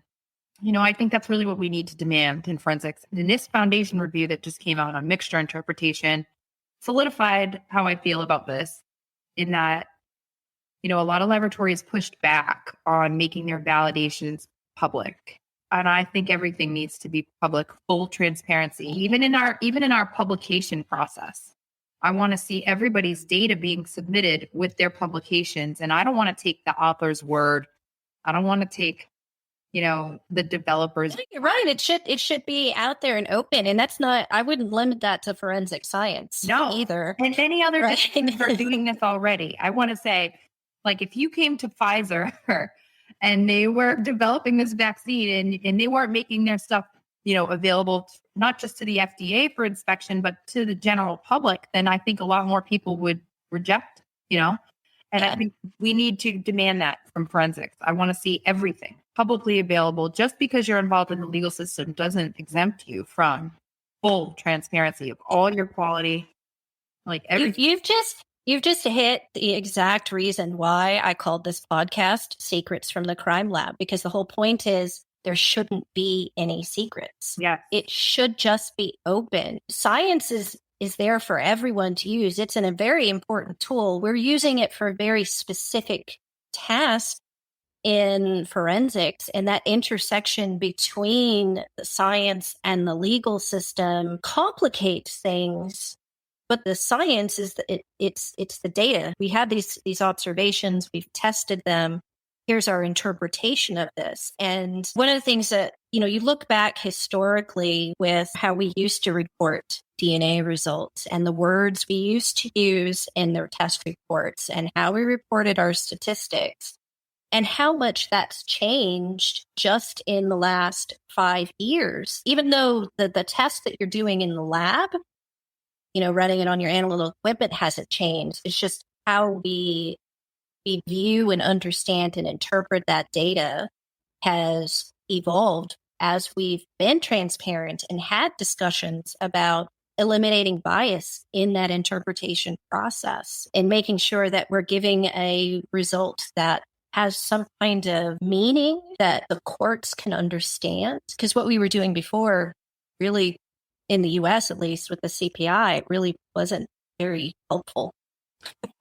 [SPEAKER 2] I think that's really what we need to demand in forensics. The NIST Foundation review that just came out on mixture interpretation solidified how I feel about this, in that, a lot of laboratories pushed back on making their validations public. And I think everything needs to be public, full transparency, even in our publication process. I want to see everybody's data being submitted with their publications. And I don't want to take the author's word. I don't want to take, the developers.
[SPEAKER 4] You're right. It should be out there and open. And that's not, I wouldn't limit that to forensic science either.
[SPEAKER 2] And any other disciplines are doing this already. I want to say, like, if you came to Pfizer and they were developing this vaccine and they weren't making their stuff, available not just to the FDA for inspection, but to the general public, then I think a lot more people would reject, and I think we need to demand that from forensics. I want to see everything publicly available. Just because you're involved in the legal system doesn't exempt you from full transparency of all your quality, like everything.
[SPEAKER 4] You've just hit the exact reason why I called this podcast Secrets from the Crime Lab, because the whole point is there shouldn't be any secrets.
[SPEAKER 2] Yeah.
[SPEAKER 4] It should just be open. Science is there for everyone to use. It's a very important tool. We're using it for a very specific task in forensics, and that intersection between the science and the legal system complicates things. But the science is it's the data. We have these observations. We've tested them. Here's our interpretation of this. And one of the things that, you look back historically with how we used to report DNA results and the words we used to use in their test reports and how we reported our statistics and how much that's changed just in the last 5 years. Even though the test that you're doing in the lab, running it on your analytical equipment hasn't changed. It's just how we view and understand and interpret that data has evolved as we've been transparent and had discussions about eliminating bias in that interpretation process and making sure that we're giving a result that has some kind of meaning that the courts can understand. Because what we were doing before, really, in the US at least, with the CPI, really wasn't very helpful.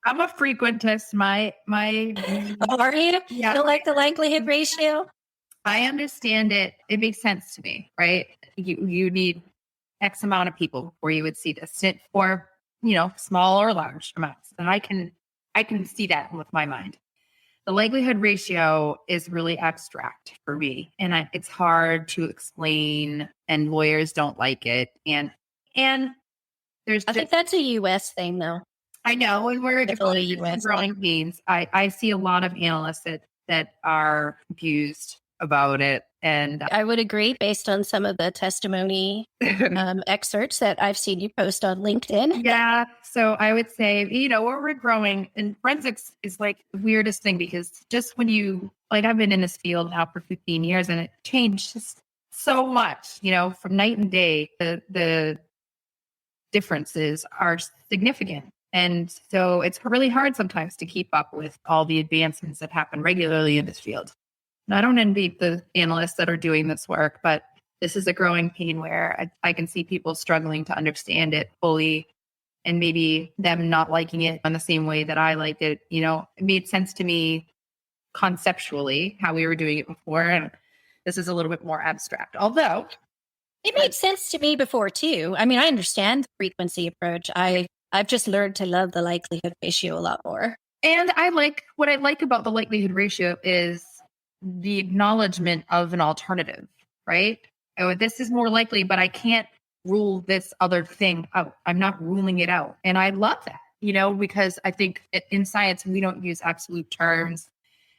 [SPEAKER 2] I'm a frequentist.
[SPEAKER 4] Are you?
[SPEAKER 2] Yeah.
[SPEAKER 4] You don't like the likelihood ratio?
[SPEAKER 2] I understand it. It makes sense to me, right? You need X amount of people before you would see this, or small or large amounts. And I can see that with my mind. the likelihood ratio is really abstract for me, and it's hard to explain, and lawyers don't like it. And
[SPEAKER 4] I think that's a U.S. thing, though.
[SPEAKER 2] I know, and we're
[SPEAKER 4] Definitely US
[SPEAKER 2] growing pains. I see a lot of analysts that are confused about it, and
[SPEAKER 4] I would agree based on some of the testimony excerpts that I've seen you post on LinkedIn.
[SPEAKER 2] yeah. So I would say, we're growing, and forensics is like the weirdest thing, because just when I've been in this field now for 15 years, and it changed just so much, from night and day. The differences are significant. And so it's really hard sometimes to keep up with all the advancements that happen regularly in this field. And I don't envy the analysts that are doing this work, but this is a growing pain where I can see people struggling to understand it fully, and maybe them not liking it in the same way that I liked it. It made sense to me conceptually how we were doing it before. And this is a little bit more abstract, although
[SPEAKER 4] it made sense to me before too. I mean, I understand the frequency approach. I've just learned to love the likelihood ratio a lot more.
[SPEAKER 2] And what I like about the likelihood ratio is the acknowledgement of an alternative, right? Oh, this is more likely, but I can't rule this other thing out. I'm not ruling it out. And I love that, because I think in science, we don't use absolute terms.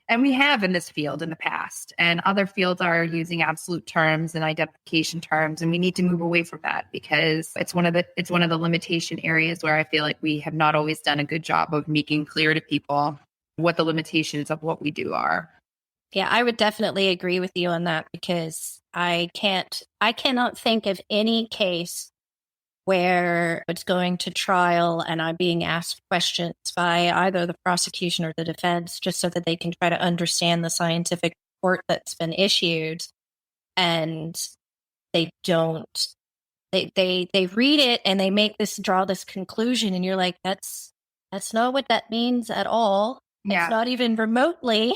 [SPEAKER 2] And we have in this field in the past, and other fields are using absolute terms and identification terms. And we need to move away from that, because it's one of the limitation areas where I feel like we have not always done a good job of making clear to people what the limitations of what we do are.
[SPEAKER 4] Yeah, I would definitely agree with you on that, because I cannot think of any case where it's going to trial and I'm being asked questions by either the prosecution or the defense, just so that they can try to understand the scientific report that's been issued. And they don't, they read it and they draw this conclusion, and you're like, that's not what that means at all.
[SPEAKER 2] Yeah.
[SPEAKER 4] It's not even remotely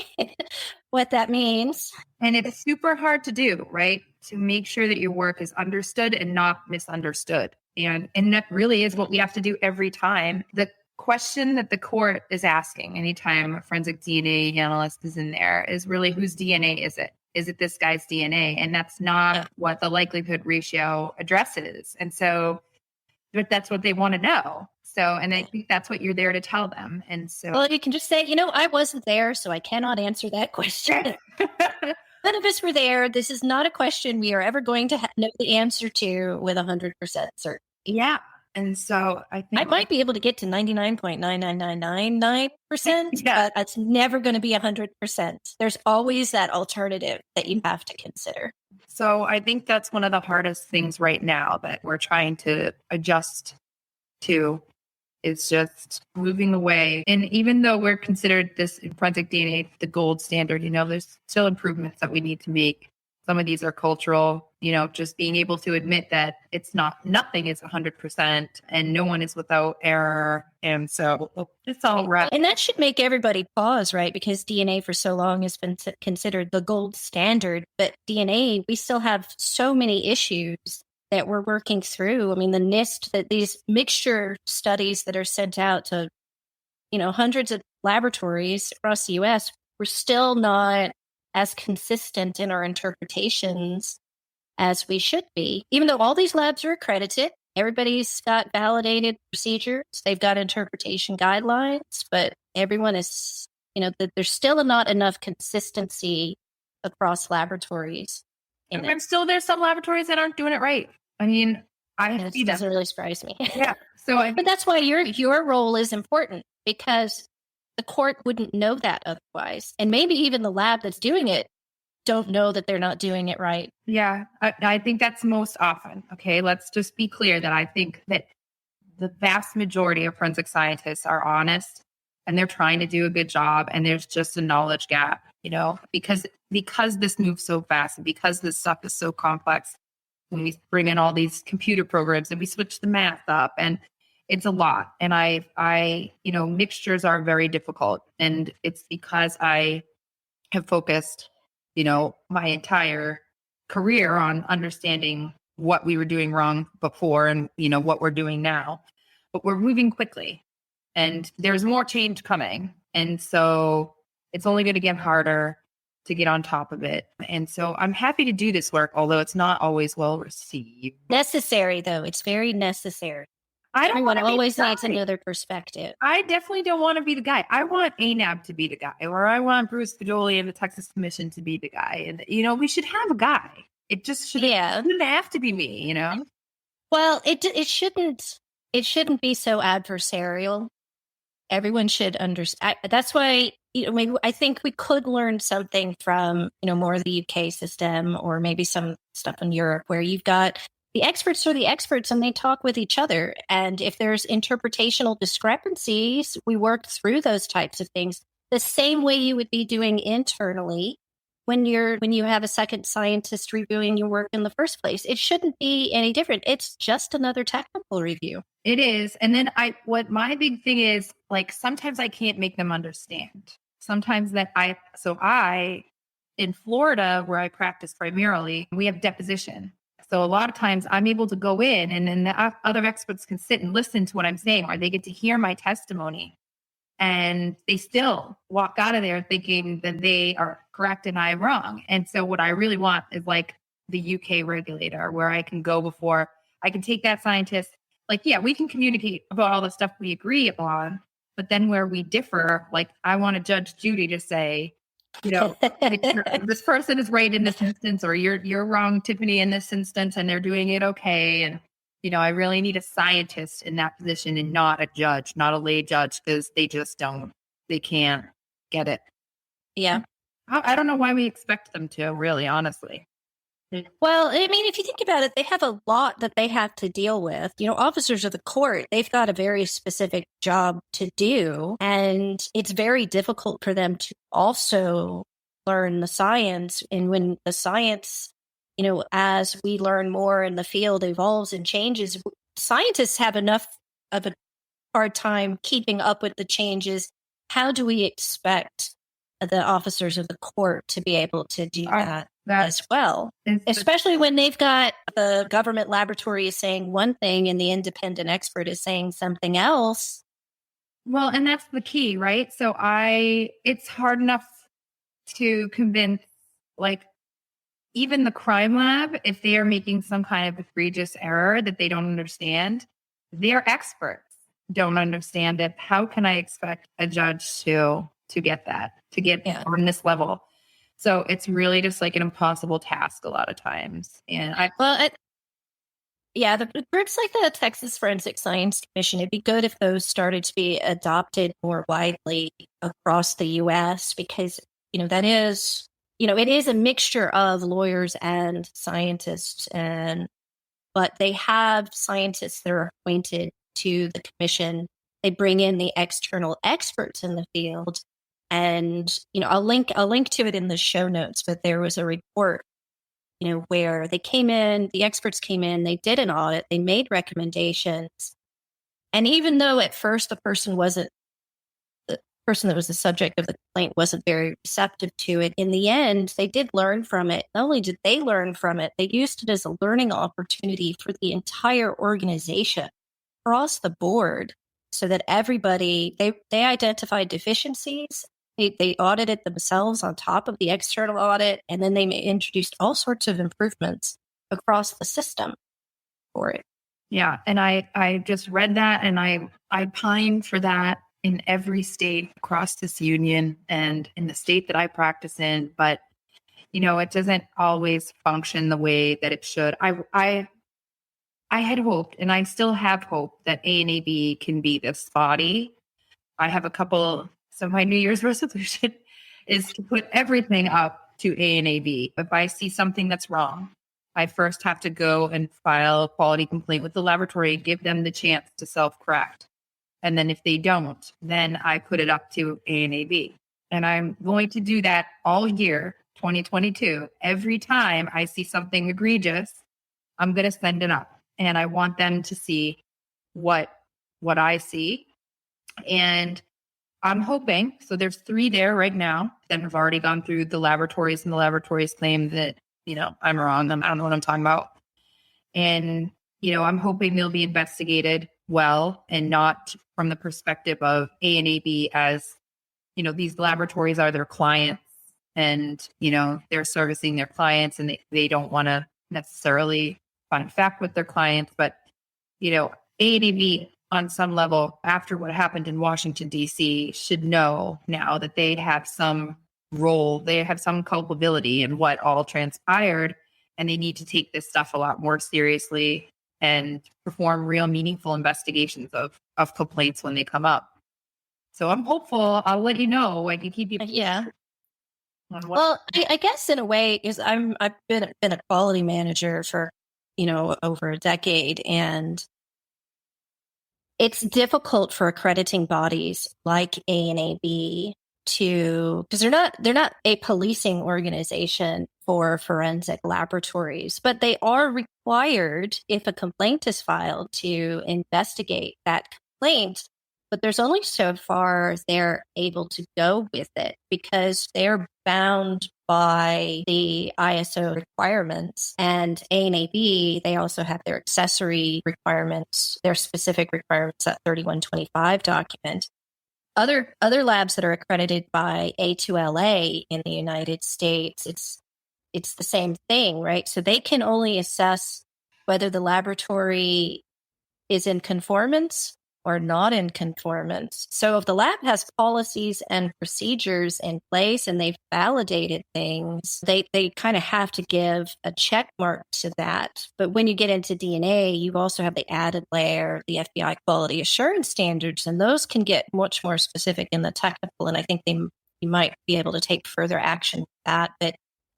[SPEAKER 4] what that means.
[SPEAKER 2] And it's super hard to do, right? To make sure that your work is understood and not misunderstood. And that really is what we have to do every time. The question that the court is asking anytime a forensic DNA analyst is in there is really, whose DNA is it? Is it this guy's DNA? And that's not what the likelihood ratio addresses. And so, but that's what they want to know. So, and I think that's what you're there to tell them. And so,
[SPEAKER 4] well, you can just say, I wasn't there, so I cannot answer that question. None of us were there. This is not a question we are ever going to know the answer to with 100% certainty.
[SPEAKER 2] Yeah. And so I think
[SPEAKER 4] I might be able to get to 99.99999%,
[SPEAKER 2] yeah.
[SPEAKER 4] But it's never going to be 100%. There's always that alternative that you have to consider.
[SPEAKER 2] So I think that's one of the hardest things right now that we're trying to adjust to, is just moving away. And even though we're considered this in forensic DNA the gold standard, there's still improvements that we need to make. Some of these are cultural, just being able to admit that nothing is 100% and no one is without error. And so it's all right.
[SPEAKER 4] And that should make everybody pause, right? Because DNA for so long has been considered the gold standard. But DNA, we still have so many issues that we're working through. I mean, the NIST, that these mixture studies that are sent out to, hundreds of laboratories across the US, we're still not as consistent in our interpretations as we should be. Even though all these labs are accredited, everybody's got validated procedures, they've got interpretation guidelines, but everyone is, there's still not enough consistency across laboratories.
[SPEAKER 2] And still, there's some laboratories that aren't doing it right. I mean,
[SPEAKER 4] it doesn't really surprise me.
[SPEAKER 2] Yeah. So,
[SPEAKER 4] but that's why your role is important, because the court wouldn't know that otherwise. And maybe even the lab that's doing it don't know that they're not doing it right.
[SPEAKER 2] Yeah, I think that's most often. Okay, let's just be clear that I think that the vast majority of forensic scientists are honest and they're trying to do a good job. And there's just a knowledge gap, because this moves so fast and because this stuff is so complex. When we bring in all these computer programs and we switch the math up, and it's a lot. And mixtures are very difficult. And it's because I have focused, my entire career on understanding what we were doing wrong before and, what we're doing now. But we're moving quickly and there's more change coming. And so it's only going to get harder to get on top of it. And so I'm happy to do this work, although it's not always well received.
[SPEAKER 4] Necessary, though. It's very necessary.
[SPEAKER 2] I don't
[SPEAKER 4] Everyone
[SPEAKER 2] wanna be
[SPEAKER 4] always
[SPEAKER 2] the
[SPEAKER 4] needs
[SPEAKER 2] guy.
[SPEAKER 4] another perspective.
[SPEAKER 2] I definitely don't want to be the guy. I want ANAB to be the guy, or I want Bruce Fajoli and the Texas Commission to be the guy. And, we should have a guy. It just shouldn't have to be me,
[SPEAKER 4] Well, it shouldn't be so adversarial. Everyone should understand. That's why, maybe I think we could learn something from, more of the UK system, or maybe some stuff in Europe where you've got the experts are the experts and they talk with each other. And if there's interpretational discrepancies, we work through those types of things the same way you would be doing internally when you have a second scientist reviewing your work in the first place. It shouldn't be any different. It's just another technical review.
[SPEAKER 2] It is. And then what my big thing is, like, sometimes I can't make them understand. Sometimes in Florida, where I practice primarily, we have deposition. So a lot of times I'm able to go in and then the other experts can sit and listen to what I'm saying, or they get to hear my testimony. And they still walk out of there thinking that they are correct and I'm wrong. And so what I really want is like the UK regulator, where I can go before I can take that scientist. Like, yeah, we can communicate about all the stuff we agree upon, but then where we differ, like I want Judge Judy to say, this person is right in this instance, or you're wrong, Tiffany, in this instance, and they're doing it okay. And I really need a scientist in that position and not a judge, not a lay judge, because they can't get it.
[SPEAKER 4] Yeah.
[SPEAKER 2] I don't know why we expect them to, really, honestly.
[SPEAKER 4] Well, I mean, if you think about it, they have a lot that they have to deal with. Officers of the court, they've got a very specific job to do. And it's very difficult for them to also learn the science. And when the science, as we learn more and the field evolves and changes, scientists have enough of a hard time keeping up with the changes. How do we expect the officers of the court to be able to do that as well? Especially when they've got the government laboratory is saying one thing and the independent expert is saying something else.
[SPEAKER 2] Well, and that's the key, right? So it's hard enough to convince, like, even the crime lab, if they are making some kind of egregious error that they don't understand, their experts don't understand it. How can I expect a judge to get that, on this level? So it's really just like an impossible task a lot of times. And
[SPEAKER 4] the groups like the Texas Forensic Science Commission, it'd be good if those started to be adopted more widely across the U.S. because, that is, it is a mixture of lawyers and scientists, but they have scientists that are appointed to the commission. They bring in the external experts in the field. And, I'll link to it in the show notes, but there was a report, where the experts came in, they did an audit, they made recommendations. And even though at first the person that was the subject of the complaint wasn't very receptive to it, in the end, they did learn from it. Not only did they learn from it, they used it as a learning opportunity for the entire organization across the board, so that everybody, they identified deficiencies. They audited themselves on top of the external audit, and then they introduced all sorts of improvements across the system for it.
[SPEAKER 2] Yeah, and I just read that, and I pine for that in every state across this union and in the state that I practice in. But, it doesn't always function the way that it should. I had hoped, and I still have hope, that ANAB can be this body. I have a couple. So my New Year's resolution is to put everything up to ANAB. If I see something that's wrong, I first have to go and file a quality complaint with the laboratory, give them the chance to self-correct. And then if they don't, then I put it up to ANAB. And I'm going to do that all year, 2022. Every time I see something egregious, I'm going to send it up. And I want them to see what I see. And I'm hoping, so there's 3 there right now that have already gone through the laboratories, and the laboratories claim that, I'm wrong. I don't know what I'm talking about. And, I'm hoping they'll be investigated well, and not from the perspective of ANAB as these laboratories are their clients and, they're servicing their clients and they don't want to necessarily find fact with their clients. But, AAB on some level, after what happened in Washington, D.C., should know now that they have some role, they have some culpability in what all transpired, and they need to take this stuff a lot more seriously and perform real meaningful investigations of complaints when they come up. So I'm hopeful. I'll let you know. I can keep you.
[SPEAKER 4] Yeah. Well, I guess in a way, is I've been a quality manager for, over a decade, and it's difficult for accrediting bodies like ANAB because they're not a policing organization for forensic laboratories, but they are required, if a complaint is filed, to investigate that complaint. But there's only so far they're able to go with it because they're bound by the ISO requirements, and ANAB, they also have their accessory requirements, their specific requirements, that 3125 document. Other labs that are accredited by A2LA in the United States, it's the same thing, right? So they can only assess whether the laboratory is in conformance or not in conformance. So if the lab has policies and procedures in place and they've validated things, they kind of have to give a check mark to that. But when you get into DNA, you also have the added layer, the FBI quality assurance standards, and those can get much more specific in the technical. And I think you might be able to take further action with that. But,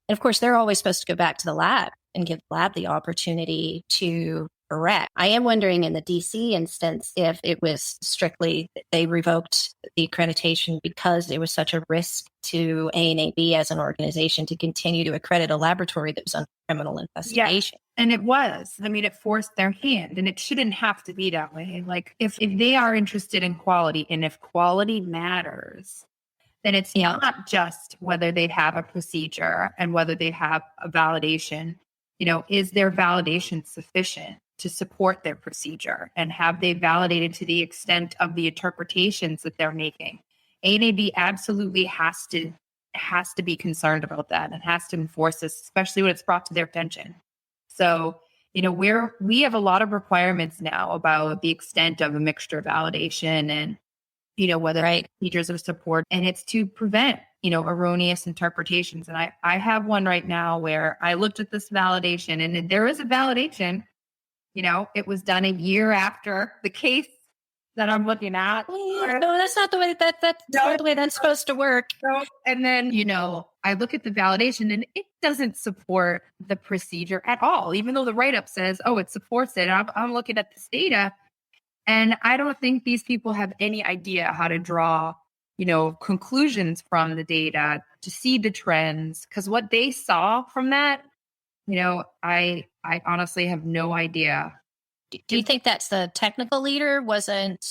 [SPEAKER 4] and of course, they're always supposed to go back to the lab and give the lab the opportunity to correct. I am wondering in the DC instance if it was strictly they revoked the accreditation because it was such a risk to ANAB as an organization to continue to accredit a laboratory that was under criminal investigation.
[SPEAKER 2] Yeah, and it was. I mean, it forced their hand, and it shouldn't have to be that way. Like if they are interested in quality, and if quality matters, then it's not just whether they have a procedure and whether they have a validation. Is their validation sufficient to support their procedure, and have they validated to the extent of the interpretations that they're making? ANAB absolutely has to be concerned about that and has to enforce this, especially when it's brought to their attention. So, we have a lot of requirements now about the extent of a mixture validation and, whether procedures of support, and it's to prevent, erroneous interpretations. And I have one right now where I looked at this validation, and there is a validation. It was done a year after the case that I'm looking at.
[SPEAKER 4] No, that's not the way that's not the way that's supposed to work.
[SPEAKER 2] And then, I look at the validation and it doesn't support the procedure at all, even though the write-up says, oh, it supports it. I'm looking at this data, and I don't think these people have any idea how to draw, conclusions from the data to see the trends. Because what they saw from that, I honestly have no idea.
[SPEAKER 4] Do you think that's the technical leader wasn't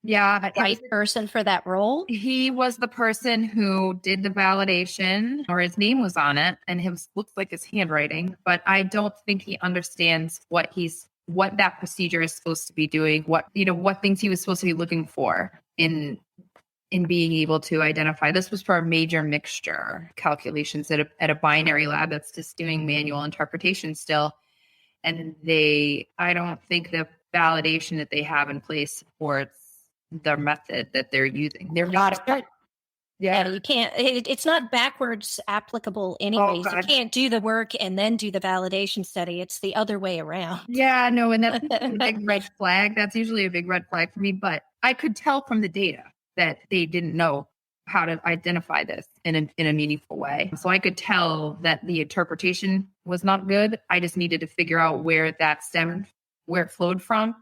[SPEAKER 4] the right person for that role?
[SPEAKER 2] He was the person who did the validation, or his name was on it, and it looks like his handwriting, but I don't think he understands what that procedure is supposed to be doing, what things he was supposed to be looking for in being able to identify. This was for a major mixture calculations at a binary lab that's just doing manual interpretation still. And I don't think the validation that they have in place supports the method that they're using. They're not.
[SPEAKER 4] Yeah, you can't. It's not backwards applicable anyways. You can't do the work and then do the validation study. It's the other way around.
[SPEAKER 2] Yeah, no, and that's a big red flag. That's usually a big red flag for me. But I could tell from the data that they didn't know how to identify this in a meaningful way. So I could tell that the interpretation was not good. I just needed to figure out where that stemmed, where it flowed from,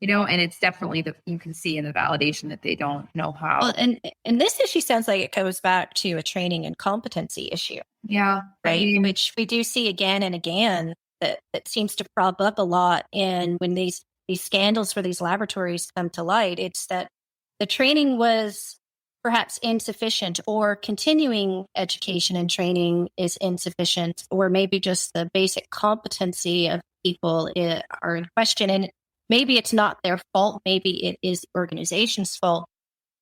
[SPEAKER 2] and it's definitely you can see in the validation that they don't know how.
[SPEAKER 4] Well, and this issue sounds like it goes back to a training and competency issue.
[SPEAKER 2] Yeah.
[SPEAKER 4] Right. Which we do see again and again that seems to prop up a lot. And when these scandals for these laboratories come to light, it's that the training was perhaps insufficient, or continuing education and training is insufficient, or maybe just the basic competency of people are in question. And maybe it's not their fault. Maybe it is the organization's fault.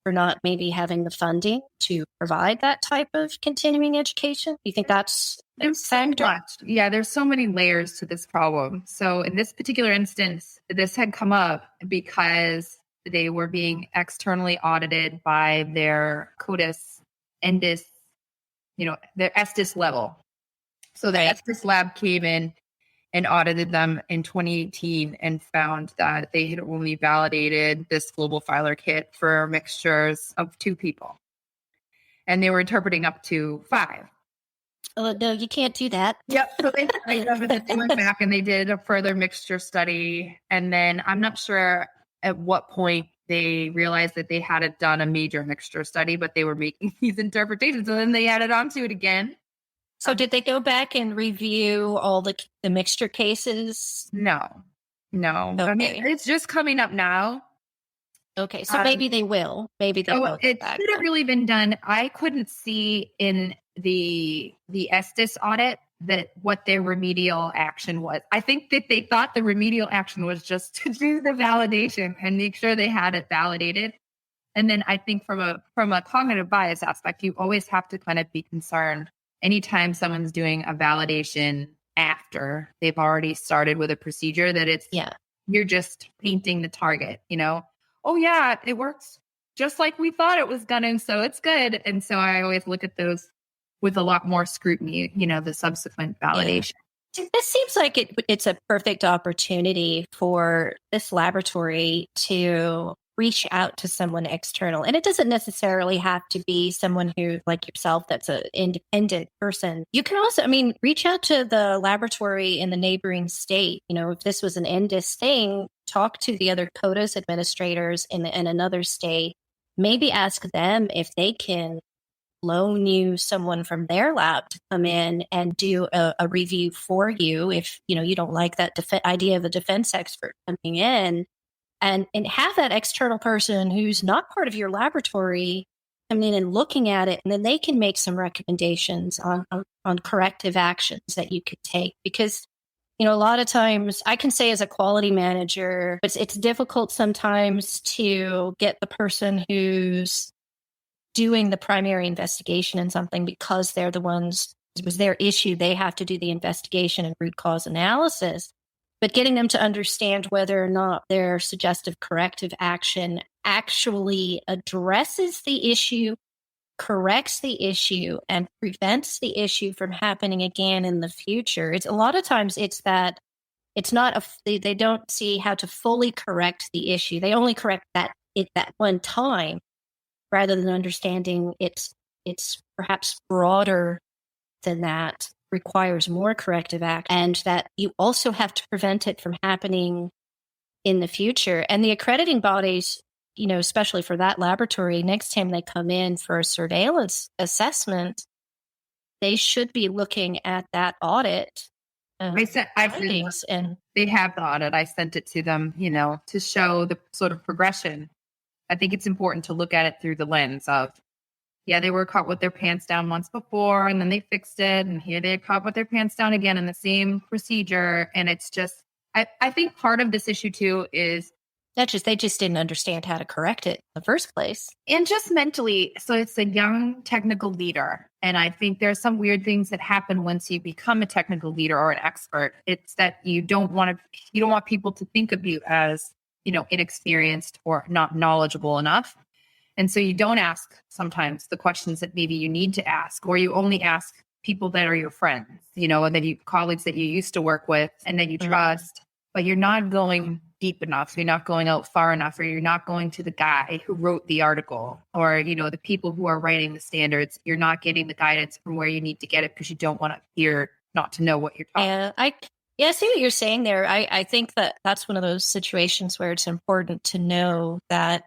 [SPEAKER 4] for not maybe having the funding to provide that type of continuing education? Do you think that's a factor?
[SPEAKER 2] Much. Yeah, there's so many layers to this problem. So in this particular instance, this had come up because they were being externally audited by their CODIS, ENDIS, their ESTIS level. So the ESTIS lab came in and audited them in 2018 and found that they had only validated this global filer kit for mixtures of 2 people. And they were interpreting up to 5.
[SPEAKER 4] Oh, no, you can't do that.
[SPEAKER 2] Yep. So they went back and they did a further mixture study. And then I'm not sure at what point they realized that they hadn't done a major mixture study, but they were making these interpretations. And then they added on to it again.
[SPEAKER 4] So did they go back and review all the mixture cases?
[SPEAKER 2] No. Okay. I mean, it's just coming up now.
[SPEAKER 4] Okay, so maybe they will. Maybe they will.
[SPEAKER 2] It should have really been done. I couldn't see in the ESTIS audit that what their remedial action was. I think that they thought the remedial action was just to do the validation and make sure they had it validated. And then I think from a cognitive bias aspect, you always have to kind of be concerned anytime someone's doing a validation after they've already started with a procedure that you're just painting the target, Oh yeah, it works just like we thought it was gonna, so it's good. And so I always look at those with a lot more scrutiny, the subsequent validation.
[SPEAKER 4] Yeah. This seems like it's a perfect opportunity for this laboratory to reach out to someone external. And it doesn't necessarily have to be someone who, like yourself, that's an independent person. You can also, reach out to the laboratory in the neighboring state. If this was an ENDIS thing, talk to the other CODIS administrators in another state. Maybe ask them if they can loan you someone from their lab to come in and do a review for you if, you don't like that idea of a defense expert coming in. And have that external person who's not part of your laboratory come in and looking at it, and then they can make some recommendations on corrective actions that you could take. Because, a lot of times I can say as a quality manager, it's difficult sometimes to get the person who's doing the primary investigation in something because they're the ones, it was their issue. They have to do the investigation and root cause analysis. But getting them to understand whether or not their suggestive corrective action actually addresses the issue, corrects the issue, and prevents the issue from happening again in the future. It's a lot of times it's that it's not they don't see how to fully correct the issue. They only correct that one time, rather than understanding it's perhaps broader than that, requires more corrective act, and that you also have to prevent it from happening in the future. And the accrediting bodies, especially for that laboratory, next time they come in for a surveillance assessment, they should be looking at that audit. Findings, and
[SPEAKER 2] they have the audit. I sent it to them, to show the sort of progression. I think it's important to look at it through the lens of, they were caught with their pants down once before, and then they fixed it. And here they're caught with their pants down again in the same procedure. And it's just, I think part of this issue too is
[SPEAKER 4] they just didn't understand how to correct it in the first place.
[SPEAKER 2] And just mentally. So it's a young technical leader. And I think there's some weird things that happen once you become a technical leader or an expert. It's that you don't want people to think of you as, inexperienced or not knowledgeable enough. And so you don't ask sometimes the questions that maybe you need to ask, or you only ask people that are your friends, and then colleagues that you used to work with and that you trust, but you're not going deep enough. You're not going out far enough, or you're not going to the guy who wrote the article, or, the people who are writing the standards. You're not getting the guidance from where you need to get it because you don't want to appear not to know what you're talking about.
[SPEAKER 4] I see what you're saying there. I think that's one of those situations where it's important to know that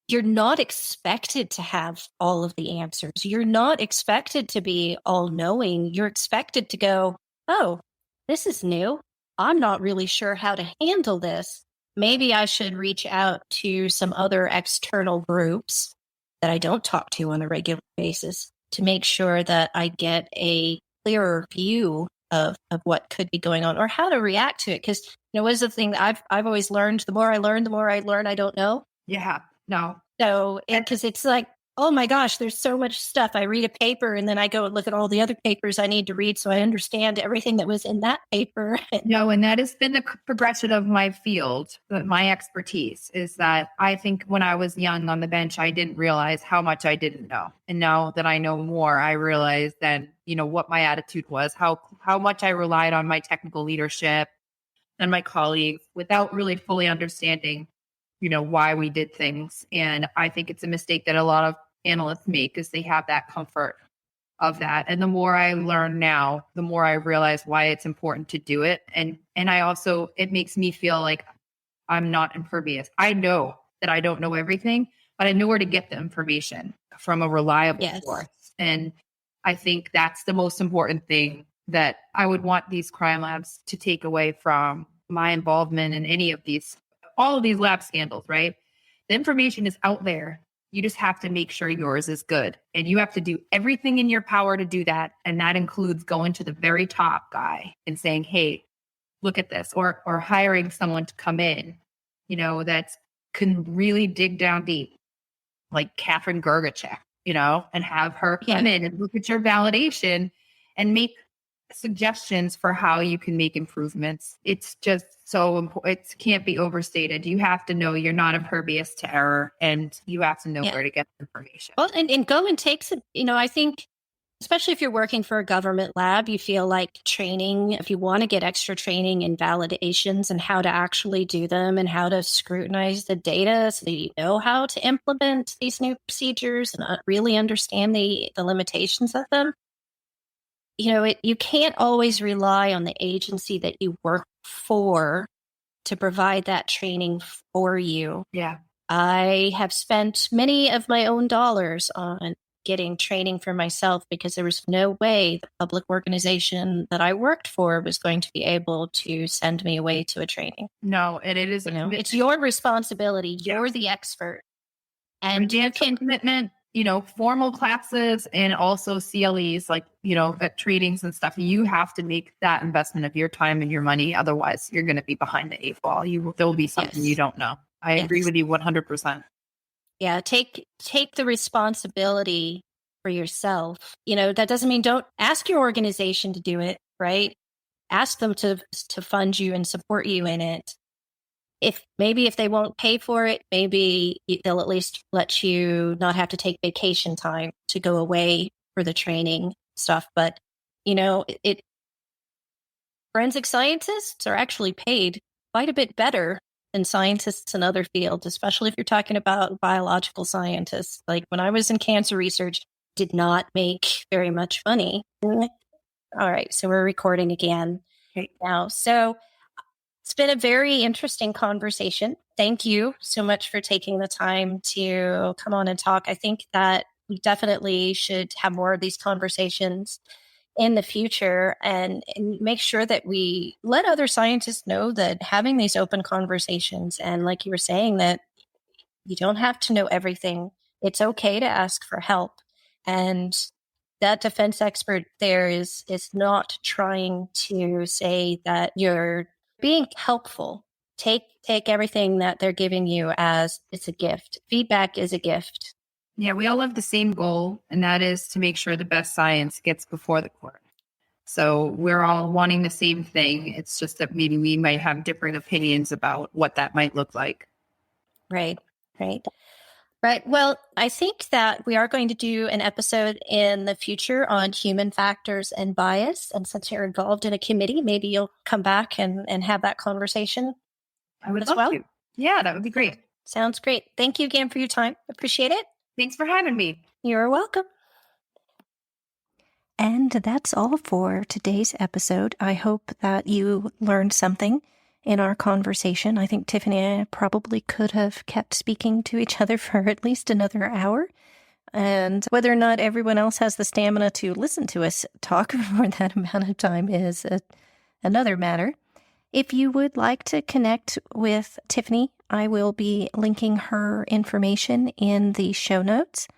[SPEAKER 4] you're not expected to have all of the answers. You're not expected to be all-knowing. You're expected to go, oh, this is new. I'm not really sure how to handle this. Maybe I should reach out to some other external groups that I don't talk to on a regular basis to make sure that I get a clearer view of what could be going on or how to react to it. Because, what is the thing that I've always learned? The more I learn, I don't know.
[SPEAKER 2] Yeah. No.
[SPEAKER 4] So, because it's like, oh my gosh, there's so much stuff. I read a paper and then I go and look at all the other papers I need to read so I understand everything that was in that paper.
[SPEAKER 2] No, and that has been the progression of my field, my expertise is that I think when I was young on the bench, I didn't realize how much I didn't know. And now that I know more, I realize that, what my attitude was, how much I relied on my technical leadership and my colleagues without really fully understanding, why we did things. And I think it's a mistake that a lot of analysts make is they have that comfort of that. And the more I learn now, the more I realize why it's important to do it. And I also, it makes me feel like I'm not impervious. I know that I don't know everything, but I know where to get the information from a reliable source. And I think that's the most important thing that I would want these crime labs to take away from my involvement in all of these lab scandals, right? The information is out there. You just have to make sure yours is good. And you have to do everything in your power to do that. And that includes going to the very top guy and saying, hey, look at this, or hiring someone to come in, that can really dig down deep, like Catherine Gergachek, and have her come in and look at your validation and make suggestions for how you can make improvements. It's just so important. It can't be overstated. You have to know you're not impervious to error, and you have to know where to get the information.
[SPEAKER 4] Well, and go and take some, I think, especially if you're working for a government lab, you feel like training, if you want to get extra training in validations and how to actually do them and how to scrutinize the data so that you know how to implement these new procedures and really understand the limitations of them. You can't always rely on the agency that you work for to provide that training for you.
[SPEAKER 2] Yeah.
[SPEAKER 4] I have spent many of my own dollars on getting training for myself because there was no way the public organization that I worked for was going to be able to send me away to a training.
[SPEAKER 2] No, and it is,
[SPEAKER 4] it's your responsibility. You're the expert. And you can
[SPEAKER 2] commitment, formal classes and also CLEs, like, at trainings and stuff. You have to make that investment of your time and your money. Otherwise, you're going to be behind the eight ball. There'll be something you don't know. I agree with you 100%.
[SPEAKER 4] Yeah. Take the responsibility for yourself. That doesn't mean don't ask your organization to do it, right? Ask them to fund you and support you in it. If they won't pay for it, maybe they'll at least let you not have to take vacation time to go away for the training stuff. But, forensic scientists are actually paid quite a bit better than scientists in other fields, especially if you're talking about biological scientists. Like when I was in cancer research, did not make very much money. All right. So we're recording again now. So it's been a very interesting conversation. Thank you so much for taking the time to come on and talk. I think that we definitely should have more of these conversations in the future and make sure that we let other scientists know that having these open conversations, and like you were saying, that you don't have to know everything. It's okay to ask for help. And that defense expert there is not trying to say that you're being helpful. Take everything that they're giving you as it's a gift. Feedback is a gift.
[SPEAKER 2] Yeah, we all have the same goal, and that is to make sure the best science gets before the court. So we're all wanting the same thing. It's just that maybe we might have different opinions about what that might look like.
[SPEAKER 4] Right. Well, I think that we are going to do an episode in the future on human factors and bias. And since you're involved in a committee, maybe you'll come back and have that conversation.
[SPEAKER 2] I would love to. Yeah, that would be great.
[SPEAKER 4] Sounds great. Thank you again for your time. Appreciate it.
[SPEAKER 2] Thanks for having me.
[SPEAKER 4] You're welcome.
[SPEAKER 1] And that's all for today's episode. I hope that you learned something in our conversation. I think Tiffany and I probably could have kept speaking to each other for at least another hour. And whether or not everyone else has the stamina to listen to us talk for that amount of time is another matter. If you would like to connect with Tiffany, I will be linking her information in the show notes,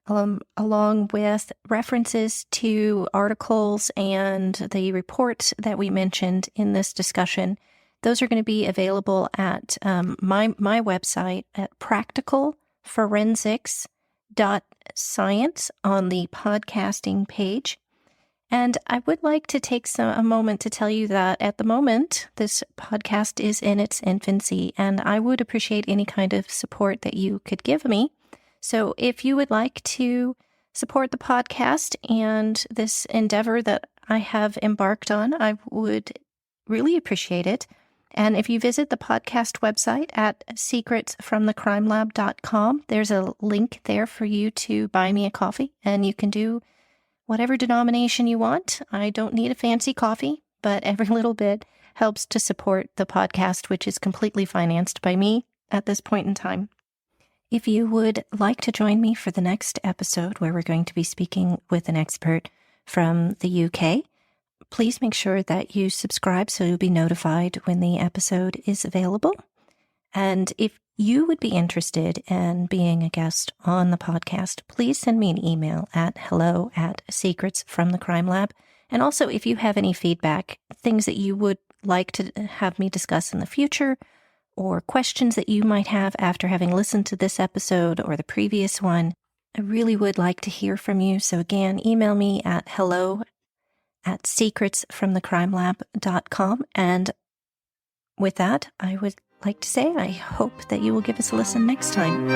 [SPEAKER 1] along with references to articles and the report that we mentioned in this discussion. Those are going to be available at my website at practicalforensics.com. forensics.science on the podcasting page. And I would like to take a moment to tell you that at the moment, this podcast is in its infancy, and I would appreciate any kind of support that you could give me. So if you would like to support the podcast and this endeavor that I have embarked on, I would really appreciate it. And if you visit the podcast website at secretsfromthecrimelab.com, there's a link there for you to buy me a coffee, and you can do whatever denomination you want. I don't need a fancy coffee, but every little bit helps to support the podcast, which is completely financed by me at this point in time. If you would like to join me for the next episode, where we're going to be speaking with an expert from the UK, please make sure that you subscribe so you'll be notified when the episode is available. And if you would be interested in being a guest on the podcast, please send me an email at hello@secretsfromthecrimelab. And also, if you have any feedback, things that you would like to have me discuss in the future, or questions that you might have after having listened to this episode or the previous one, I really would like to hear from you. So again, email me at hello@secretsfromthecrimelab.com. And with that, I would like to say I hope that you will give us a listen next time.